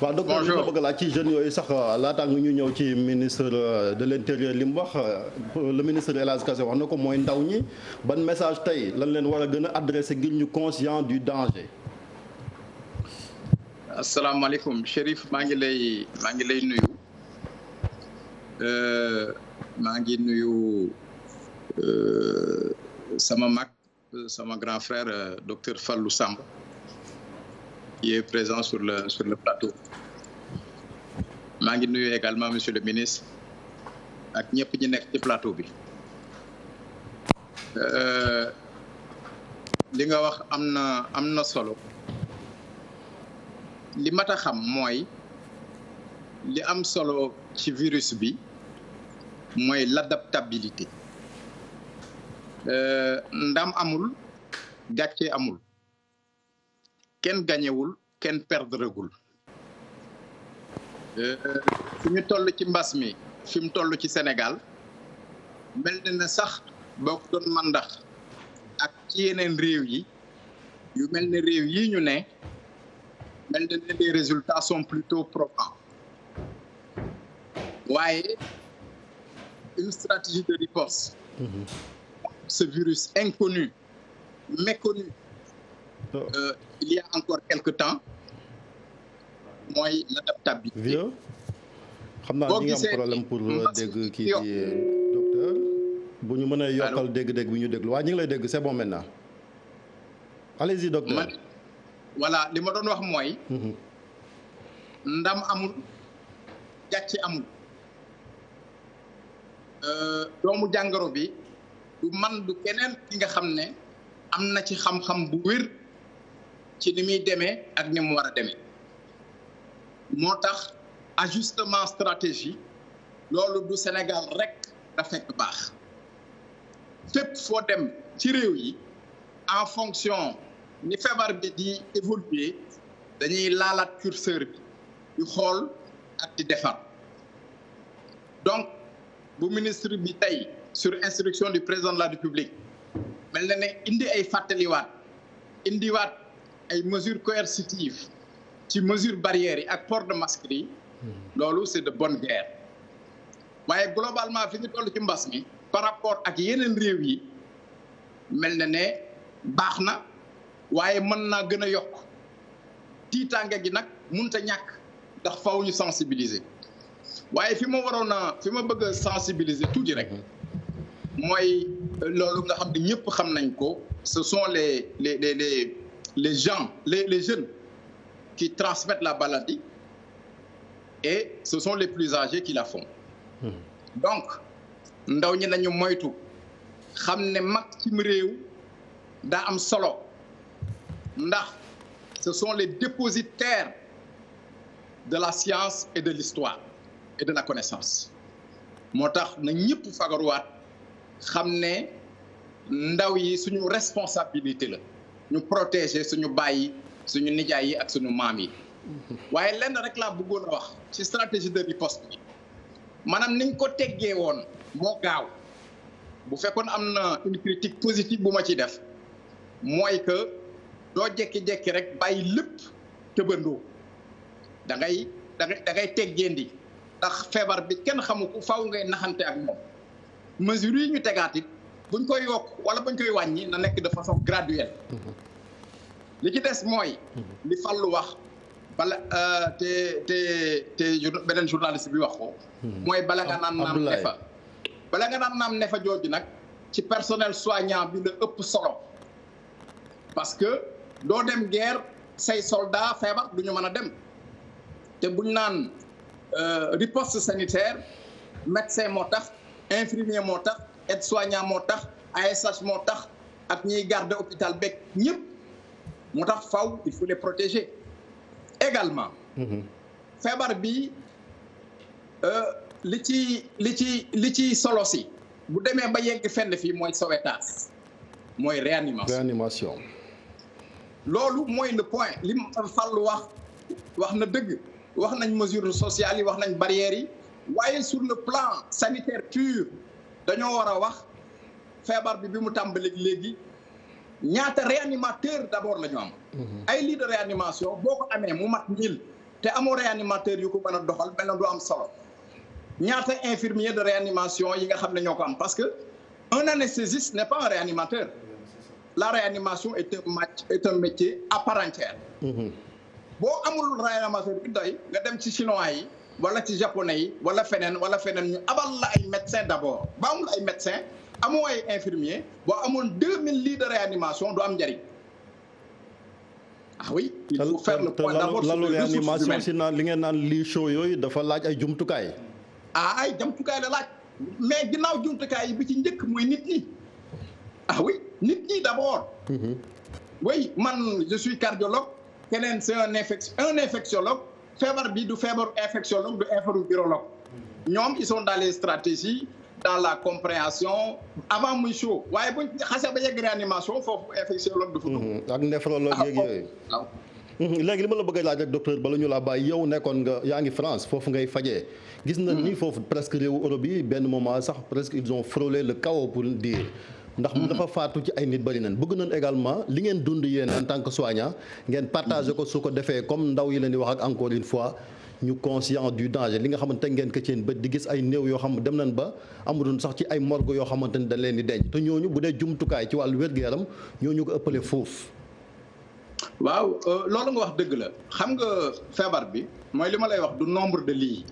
waaw docteur li ma bëgg laaj ci jeunes yooyu sax laataa nga ñu ñëw ci ministre de l'intérieur li mu wax le ministre El Hadj Kassé wax na ko mooy ndaw ñi ban message tey lan leen war a gën a adressé ngir ñu conscient du danger. asalaamaaleykum Chérif maa ngi lay nuyu maa ngi nuyu sama mag sama grand frère docteur Fallou Samb qui est présent sur le plateau. maa ngi nuyu également monsieur le ministre ak ñëpp ñi nekk ci plateau bi. li nga wax am na solo li mat a xam mooy li am solo ci virus bi mooy l'adaptabilité. ndam amul gàcce amul. kenn gañewul kenn perdregul fi ñu toll ci mbas mi fi mu toll ci Sénégal mel na sax boo ko doon mandax ak ci yeneen réew yi yu mel ne réew yi ñu ne mel na ne les résultats sont plutôt probants waaye une stratégie de riposte ce virus inconnu méconnu il y a encore quelque temps mooy l'adaptabilité. vieux xam naa ñi nga am problème pour dégg kii di docteur bu ñu mën a yokkal dégg-dégg bi ñu déglu waa ñu ngi lay dégg c'est bon maintenant allez-y docteur. voilà li ma doon wax mooy. ndam amul gàcce amul doomu jàngoro bi du man du keneen ki nga xam ne am na ci xam-xam bu wér. ci ni muy demee ak ni mu war a demee moo tax ajustement stratégie loolu du Sénégal rek da fekk baax fépp foo dem ci réew yi en fonction ni feebar bi di évoluer dañuy laalaat curseur bi di xool ak di defar donc bu ministre bi tey sur instruction du président de la République mel na ne indi ay fàttaliwaat indiwaat ay mesures coercitives ci mesures barrières yi ak port de masque yi loolu c'est de bonne guerre waaye globalement fi ñu toll ci mbas mi par rapport ak yeneen réew yi mel na ne baax na waaye mën naa gën a yokk tiitaange gi nag mënut a ñàkk ndax faw ñu sensibiliser waaye fi ma bëgg a sensibiliser tuuti rek mooy loolu nga xam ne ñëpp xam nañ ko ce sont les gens, les jeunes qui transmettent la maladie et ce sont les plus âgés qui la font. Donc, ndaw ñi nañu moytu xam ne mag cim réew daa am solo ndax ce sont les dépositaires de la science et de l'histoire et de la connaissance. moo tax na ñëpp fagaruwaat xam ne ndaw yi suñu responsabilité la. ñu protéger suñu baay suñu nijaay yi ak suñu maam yi waaye lenn rek laa bëggoon a wax ci stratégie de riposte bi maanaam niñ ko teggee woon moo gaaw bu fekkoon am na une critique positive bu ma ci def mooy que doo jekki-jekki rek bàyyi lépp tëbandoo da ngay teggeendi ndax feebar bi kenn xamu ko faaw ngay naxante ak moom mesures yi ñu tegaat it buñ koy yokk wala buñ koy wàññi na nekk de façon graduelle. li ci des mooy. li Fallou wax bala te beneen journaliste bi wax ko. mooy bala nga naan naam ne fa. bala nga naan naam ne fa jooju nag ci personnel soignant bi la ëpp solo parce que doo dem guerre say soldat feebar du ñu mën a dem te buñ naan riposte sanitaire médecin moo tax infirmier moo tax aide soignant moo tax ASH moo tax ak ñiy garder hôpital beeg ñëpp moo tax faw il faut les protéger également. feebar bi li ci solo si bu demee ba yegg fenn fii mooy sauvetage mooy réanimation. loolu mooy le point li Fallou wax na dëgg wax nañ mesures sociales yi wax nañ barrières yi waaye sur le plan sanitaire pur dañoo war a wax feebar bi mu tàmbali léegi ñaata réanimateur d'abord la ñu am. ay lits de réanimation boo ko amee mu mat 1000 te amoo réanimateur yu ko mën a doxal mel na du am solo ñaata infirmier de réanimation yi nga xam ne ñoo ko am parce que un anesthésiste n'est pas un réanimateur. La réanimation est un métier à part entière. boo amul réanimateur bi doy nga dem ci chinois yi wala ci japonais yi wala feneen ñu abal la ay médecins d'abord ba amul ay médecins amoo ay infirmiers boo amul 2000 lits de réanimation du am njëriñ. ah oui. il faut faire le point d'abord sur les ressources humaines si naan li ngeen naan lits chauds yooyu dafa laaj ay jumtukaay. ay jumtukaay la laaj mais ginnaaw jumtukaay yi bi ci njëkk mooy nit ñi. ah oui nit ñi d'abord. oui man je suis cardiologue keneen c'est un infectiologue feebar bi du feebaru infectiologue du feebaru virologue ñoom ils sont dans les stratégies dans la compréhension avant muy chaud waaye buñ xasee ba yegg réanimation foofu infectiologue du fa dugg. ak néphrologue yeeg yooyu. léegi li ma la bëgg a laaj rek docteur bala ñu laa bàyyi yow nekkoon nga yaa ngi France foofu ngay fajee. gis na ni foofu presque réewu Europe yi benn moment sax presque ils ont frôlé le chaos pour dire. ndax dafa faatu ci ay nit bari nañ bëgg nañ également li ngeen dund yéen en tant que soignant ngeen partager ko su ko defee comme ndaw yi leen di wax ak encore une fois ñu conscient du danger li nga xamante ngeen ko ci bët di gis ay néew yoo xam dem nañ ba amudoon sax ci ay morgue yoo xamante ni dañ leen di denc te ñooñu bu dee jumtukaay ci wàllu wér-gu-yaram ñooñu ko ëppale foofu. waaw loolu nga wax dëgg la xam nga feebar bi mooy li ma lay wax du nombre de lits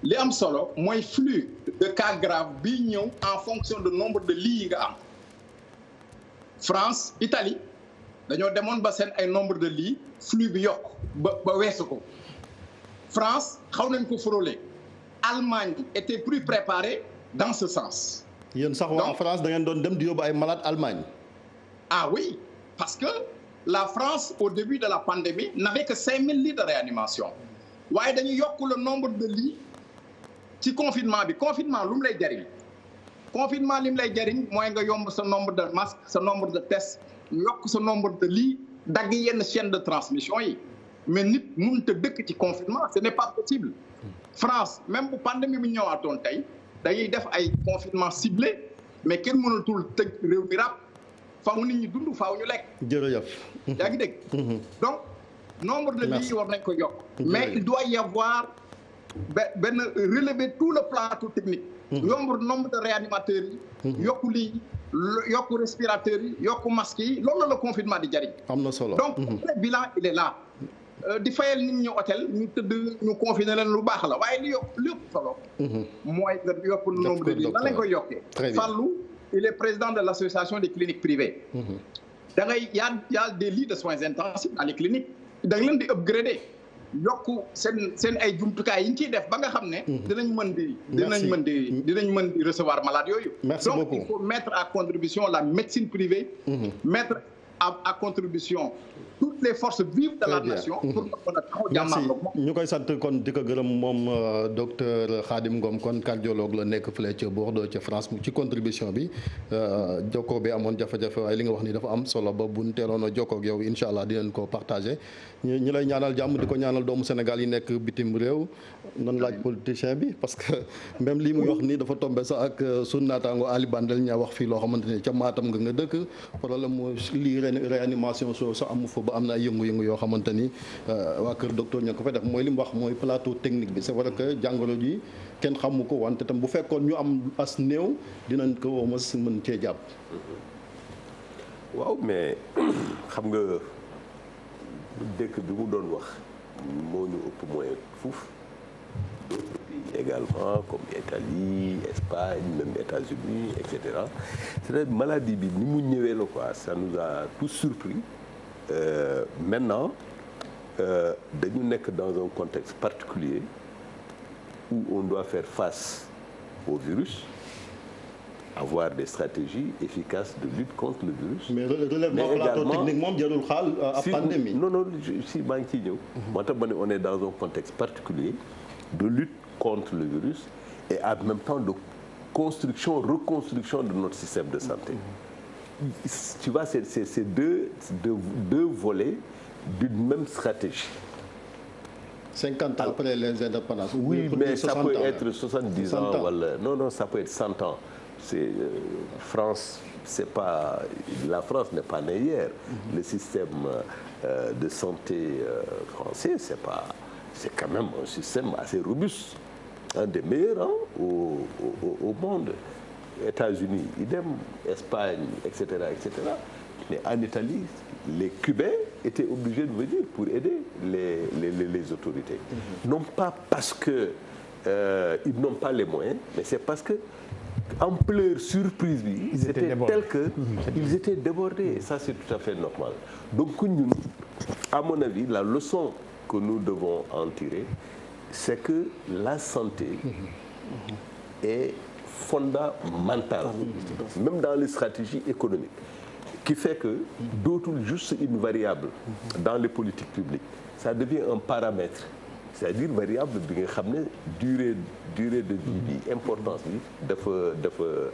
li am solo mooy flux de cas grave bi ñëw en fonction de nombre de lits yi nga am France Italie dañoo demoon ba seen ay nombre de lits flux bi yokk ba weesu ko France xaw nañ ko frôler Allemagne était plus préparée dans ce sens. yéen sax waa France da ngeen doon dem di yóbbu ay malades Allemagne. ah oui parce que la France au début de la pandémie n'avait que 5000 lits de réanimation waaye dañu yokk le nombre de lits. ci confinement bi lu mu lay jariñ confinement li mu lay jariñ mooy nga yomb sa nombre de masques sa nombre de tests yokk sa nombre de lits dagg yenn chaîne de transmission yi mais nit mënut a dëkk ci confinement ce n'est pas possible. France même bu pandémie bi ñëwaatoon tey dañuy def ay confinement ciblé mais kenn mënatul tëj réew mi rab faaw nit ñi dund faaw ñu lekk. jërëjëf. yaa ngi dégg. donc nombre de lits war nañ ko yokk. mais il doit y avoir benn relever tout le plateau technique. nombre de réanimateurs yi. yokku lii yokku respirateurs yi yokku masques yi loolu la confinement di jariñ. am na solo donc le bilan il est là. di fayal nit ñi hôtel ñu tëdd ñu confiné leen lu baax la waaye li yokk lépp solo. mooy nga yokk nombre de lits nan lañ koy yokkee. Fallou il est président de l'association des cliniques privées. da ngay y a des lits de soins intensifs dans les cliniques da nga leen di upgrader. yokk seen ay jumtukaay yi ñu ciy def ba nga xam ne. dinañ mën di recevoir malade yooyu. merci beaucoup donc il faut mettre à contribution la médecine privée. mettre à contribution toutes les forces vives de la nation. pour nga mën a taxaw jàmmarloo moom. ñu koy sant kon di ko gërëm moom docteur Khadim Ngom kon cardiologue la nekk fële ca Bordeaux ca France ci contribution bi jokkoo bi amoon jafe-jafe waaye li nga wax ni dafa am solo ba buñ teeloon a jokkoo ak yow incha allah dinañ ko partagé. ñi lay ñaanal jàmm di ko ñaanal doomu Sénégal yi nekk bitim réew nan laaj politicien bi parce que même lii muy wax nii dafa tombé sax ak sunu naataango Ali Bandel ñaa wax fii loo xamante ni ca Matam nga dëkk problème mu lii réanimation soo sax amu fa ba am na ay yëngu-yëngu yoo xamante ni waa Kër Docteur ñoo ko fa def mooy li mu wax mooy plateau technique bi c'est vrai que jàngoro ji kenn xamu ko wante tam bu fekkoon ñu am as néew dinañ ko au moins mën cee jàpp. waaw mais xam nga dëkk bi mu doon wax moo ñu ëpp moyen fuuf. D'autres pays également comme Italie, Espagne, même États-Unis, etc. C'est une maladie bi ni mu ñëwee la quoi, ça nous a tous surpris. Maintenant dañu nekk dans un contexte particulier où on doit faire face au virus, avoir des stratégies efficaces de lutte contre le virus. Mais relèvement plateau technique moom jarul xaal à pandémie. Non, si maa ngi ciy ñëw. moo tax ma ne on est dans un contexte particulier de lutte contre le virus et en même temps de construction, reconstruction de notre système de santé. Tu vois, c'est deux volets d'une même stratégie. 50 ans après les indépendances. Oui, mais ça peut être 70 ans. Voilà. Non, ça peut être 100 ans. France, la France n'est pas née hier. Le système de santé français, c'est quand même un système assez robuste, un des meilleurs au monde. États-Unis, idem, Espagne, etc., etc. Mais en Italie, les Cubains étaient obligés de venir pour aider les autorités. Non pas parce que ils n'ont pas les moyens, mais c'est parce que ampleur surprise bi, c'était tel que ils étaient débordés. Et ça, c'est tout à fait normal. Donc, nous, à mon avis, la leçon que nous devons en tirer, c'est que la santé est fondamentale, même dans les stratégies économiques, qui fait que d'autres juste une variable dans les politiques publiques, ça devient un paramètre, c'est-à-dire variable bi nga xam ne durée de vie bi importance bi dafa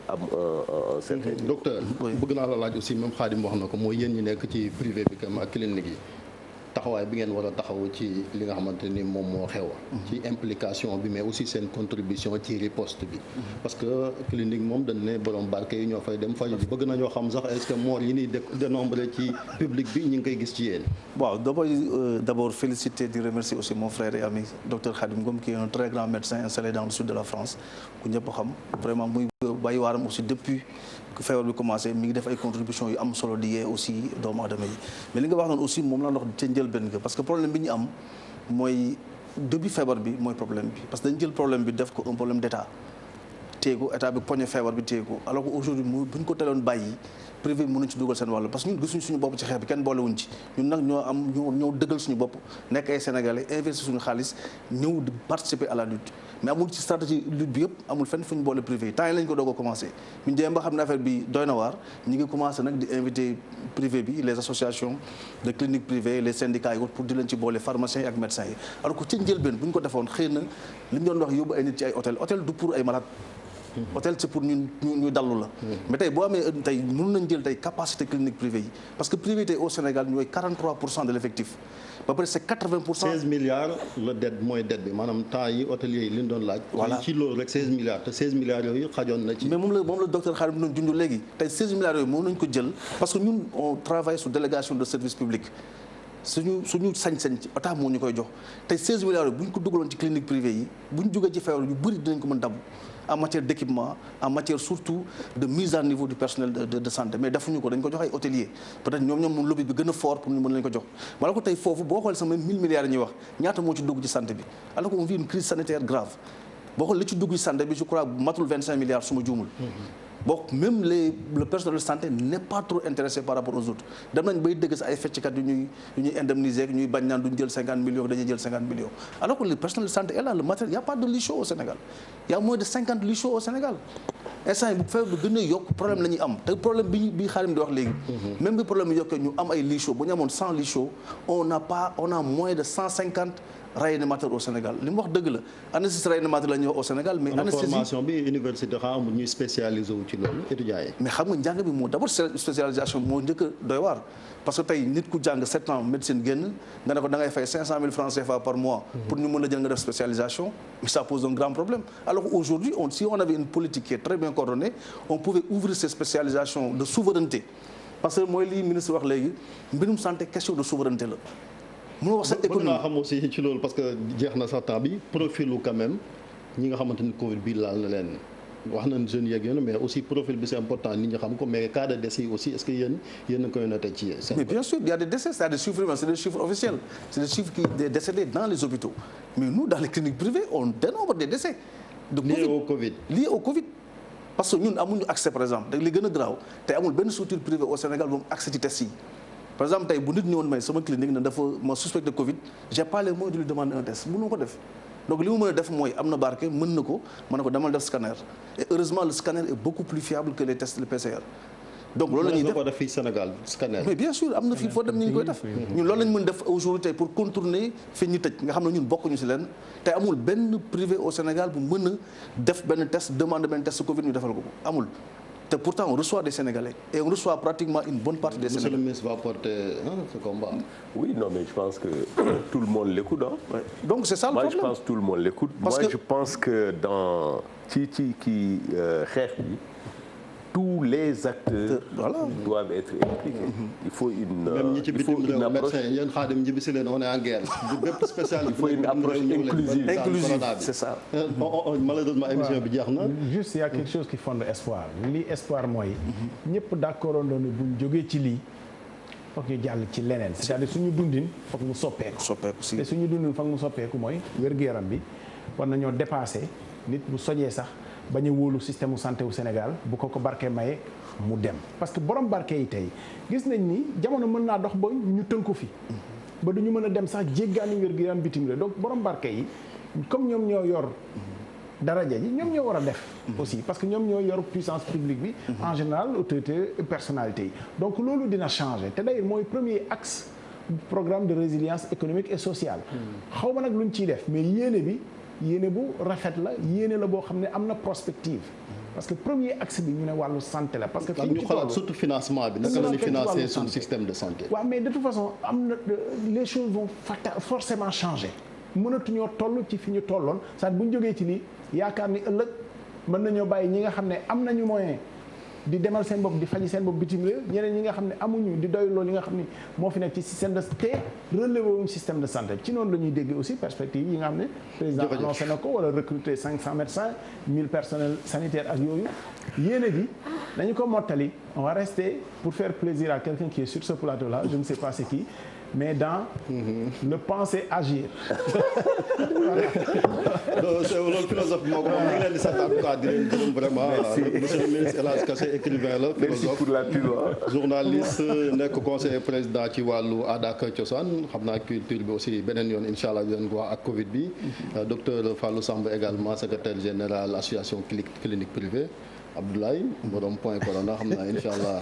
am un certain. Docteur bëgg naa la laaj aussi même Khadim wax na ko mooy yéen ñi nekk ci privé bi comme ak clinique yi taxawaay bi ngeen war a taxaw ci li nga xamante ni moom moo xew ci implication bi mais aussi seen contribution ci riposte bi parce que clinique moom dañ ne borom barke yi ñoo fay dem faju ji bëgg nañoo xam sax est-ce que mort yi ñuy dénombré ci public bi ñu ngi koy gis ci yéen. waaw d'abord féliciter di remercier aussi mon frère et ami docteur Khadim Ngom qui est un très grand médecin installé dans le sud de la France ku ñëpp xam vraiment muy bàyyi waaram aussi depuis que feebar bi commencé mi ngi def ay contributions yu am solo di yee aussi doomu aadama yi mais li nga wax noonu aussi moom laa wax ca njëlbéen ga parce que problème bi ñu am mooy début feebar bi mooy problème bi parce que dañu jël problème bi def ko un problème d'état téego état bi poñe feebar bi téego alors que aujourd'hui bu ñu ko teeloon bàyyi privé bi mënuñ ci dugal seen wàll parce que ñun gisuñ suñu bopp ci xeex bi kenn boolewuñ ci ñun nag ñoo dëggal suñu bopp nekk ay sénégalais investir suñu xaalis ñëw di participer à la lutte mais amul ci stratégie lutte bi yëpp amul fenn fu ñu boole privé yi temps yi lañ ko doog a commencé ñu jéem ba xam ne affaire bi doy na waar ñu ngi commencé nag di invité privé bi les associations de cliniques privées les syndicats yi pour di leen ci boole pharmaciens yi ak médecins yi alors que ci njëlbeen bu ñu ko defoon xëy na li ñu doon wax yóbbu ay nit ci ay hôtel du pour ay malades hôtel c'est pour ñu dallu la mais tey boo amee tey mën nañ jël tey capacité clinique privée yi parce que privé tey au Sénégal ñooy 43% de l'effectif ba pare c'est 80%. 16 milliards la dette mooy dette bi maanaam temps yi hôteliers yi li ñu doon laaj. voilà ci loolu rek 16 milliards te 16 milliards yooyu xajoon na ci. mais moom la docteur Khadim doon junj léegi tey 16 milliards yooyu moom nañu ko jël parce que ñun on travaille sous délégation de service public suñu sañ-sañ ci état moo ñu koy jox tey 16 milliards yooyu bu ñu ko dugaloon ci clinique privée yi bu ñu jógee ci feebar yu bëri dinañ ko mën dabb en matière d'équipement en matière surtout de mise à niveau du personnel de santé mais defuñu ko dañ ko jox ay hôteliers peut-être ñoom moom lobby bi gën a fort pour ñu mën lañ ko jox wala ko tey foofu boo xoolee sama 1000 milliards yi ñuy wax ñaata moo ci dugg ci santé bi alors qu'on vit une crise sanitaire grave boo xoolee li ci dugg ci santé bi je crois matul 25 milliards su ma juumul bon même le personnel de santé n'est pas trop intéressé par rapport aux autres dem nañ bay dégg sa ay fecckat yu ñuy indemniser ñuy bañ naan duñ jël 50 millions dañuy jël 50 millions alors que le personnel de santé est là le matériel il y a pas de lit chaud au Sénégal il y a moins de 50 lits chauds au Sénégal instant yi bu feebar bi gën a yokk problème la ñuy am te problème bi Khadim di wax léegi même bi problème bi yokkee ñu am ay lits chauds bu ñu amoon 100 lits chauds on a moins de 150 réanimateur au Sénégal li mu wax dëgg la anesthésiste réanimateur la ñuy wax au Sénégal mais anesthésie formation bi université xam ñuy spécialisé wu ci loolu étudiants yi mais xam nga njàng bi moo d'abord spécialisation bi moo njëkk a doy waar parce que tey nit ku jàng 7 ans médecine génn nga ne ko da ngay fay 500 000 francs CFA par mois pour ñu mën a jël nga def spécialisation mais ça pose un grand problème alors qu'aujourd'hui si on avait une politique qui est très bien coordonnée on pouvait ouvrir ces spécialisations de souveraineté parce que mooy li ministre wax léegi mbirum santé question de souveraineté la. mënoo wax sa économie bëgg naa xam aussi ci loolu parce que jeex na sax temps bi profilu quand même ñi nga xamante ni Covid bi laal na leen wax nañ jeunes yeeg yoon mais aussi profil bi c'est important nit ñi xam ko mais cas de décès yi aussi est-ce que yéen a koy noté ci. mais bien sûr il y a des décès c'est des chiffres c'est des chiffres officiels c'est des chiffres qui des décédés dans les hôpitaux mais nous dans les cliniques privées on dénombre des décès. liés au Covid. parce que ñun amuñu accès par exemple li gën a garaaw tey amul benn structure privée au Sénégal bu mu accès ci test yi. par exemple tey bu nit ñëwoon may sama clinique ne dafa ma suspecté Covid j'ai pas les moyens de lui demander un test mënu ko def donc li mu mën a def mooy am na barke mën na ko mën na ko demal def scanner et heureusement le scanner est beaucoup plus fiable que les tests de PCR. donc loolu la ñuy def fii Sénégal scanner. mais bien sûr am na fii foo dem ni ñu koy def ñun loolu la ñu mën def aujourd'hui tey pour contourner fi ñu tëj nga xam ne ñun bokkuñu ci leen tey amul benn privé au Sénégal bu mën a def benn test demande benn test Covid ñu defal ko amul. te pourtant on reçoit des Sénégalais et on reçoit pratiquement une bonne partie des Sénégalais. Monsieur le ministre va porter ce combat. Oui, non, mais je pense que tout le monde l'écoute. Hein. Ouais. Donc c'est ça le problème. Moi, je pense que tout le monde l'écoute. Moi, je pense que dans tous les acteurs doivent être impliqués. Il faut une approche. Il faut une approche inclusive. C'est ça. Malheureusement, émission bi jeex na. Juste il y a quelque chose qui fonde espoir. Li espoir mooy ñëpp d'accord doon buñ jógee ci lii foog ñu jàll ci leneen. c'est-à-dire suñu dundin foog mu soppeeku. te suñu dundin foog mu soppeeku mooy wér-gu-yaram bi war nañoo dépasser nit bu sojee sax bañ a wóolu système santé wu Sénégal bu ko barke maye mu dem parce que borom barke yi tey gis nañ ni jamono mën naa dox ba ñu tënku fi ba du ñu mën a dem sax jéggaani wér-gu-yaram bitim la donc borom barke yi comme ñoom ñoo yor daraja ji ñoom ñoo war a def aussi parce que ñoom ñoo yor puissance publique bi en général autorité personnalité yi donc loolu dina changer te d'ailleurs mooy premier axe programme de résilience économique et sociale xaw ma nag luñ ciy def mais yéene bu rafet la yéene la boo xam ne am na prospective parce que premier axe bi ñu ne wàllu santé la parce que ñu xalaat surtout financement bi naka la ñuy financer suñu système de santé waaw mais de toute façon am na les choses vont forcément changer mënatuñoo toll ci fi ñu tolloon c'est-à-dire bu ñu jógee ci lii yaakaar ni ëllëg mën nañoo bàyyi ñi nga xam ne am nañu moyen di demal seen bopp di faji seen bopp bitim réew ñeneen ñi nga xam ne amuñu di doy loolu li nga xam ni moo fi nekk ci système de te relevé wuñ système de santé ci noonu la ñuy dégg aussi perspective yi nga xam ne président annoncé na ko wala recruter 500 médecins 1000 personnels sanitaires ak yooyu yéene bi dañu ko mottali on va rester pour faire plaisir à quelqu'un qui est sur ce plateau là je ne sais pas c'est qui mais dans le penser agir. loolu philosophe moo ko moom ñu ngi leen di sant en tout cas di leen gërëm vraiment monsieur le ministre El Hadj Kassé écrivain la philosophe journaliste nekk conseiller président ci wàllu aada ak cosaan xam naa culture bi aussi beneen yoon incha allah di leen ko wax ak Covid bi docteur Fallou Samb également secrétaire général association clinique privée Abdoulaye borom point corona xam naa incha allah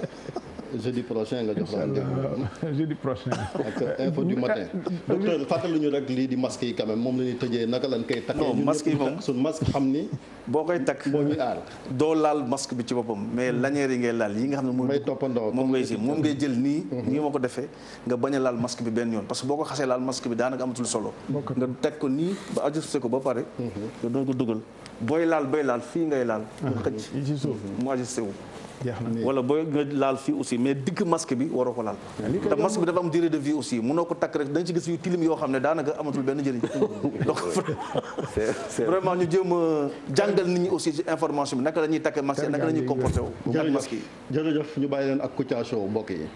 jeudi prochain nga jox la jeudi prochain ak info du matin docteur fàttali ñu rek lii di masque yi quand même moom la ñuy tëjee naka lañ koy takkee non masque yi moom suñ masque xam ni boo koy takk boo ñuy aar doo laal masque bi ci boppam mais lanière yi ngay laal yi nga xam ne moom ngay jël nii nii ma ko defee nga bañ a laal masque bi benn yoon parce que boo ko xasee laal masque bi daanaka amatul solo nga teg ko nii ba ajusté ko ba pare nga doon ko dugal booy laal fii ngay laal xëcc mu ajusté wu wala booy nga laal fii aussi mais digg masque bi waroo ko laal te masque bi dafa am durée de vie aussi mënoo ko takk rek da nga ci gis yu tilim yoo xam ne daanaka amatul benn njëriñ donc vraiment ñu jéem a jàngal nit ñi aussi ci information bi naka la ñuy takkee masque naka la ñuy comporté wu masque yi jërëjëf ñu bàyyi leen ak Kouthia Show mbokk yi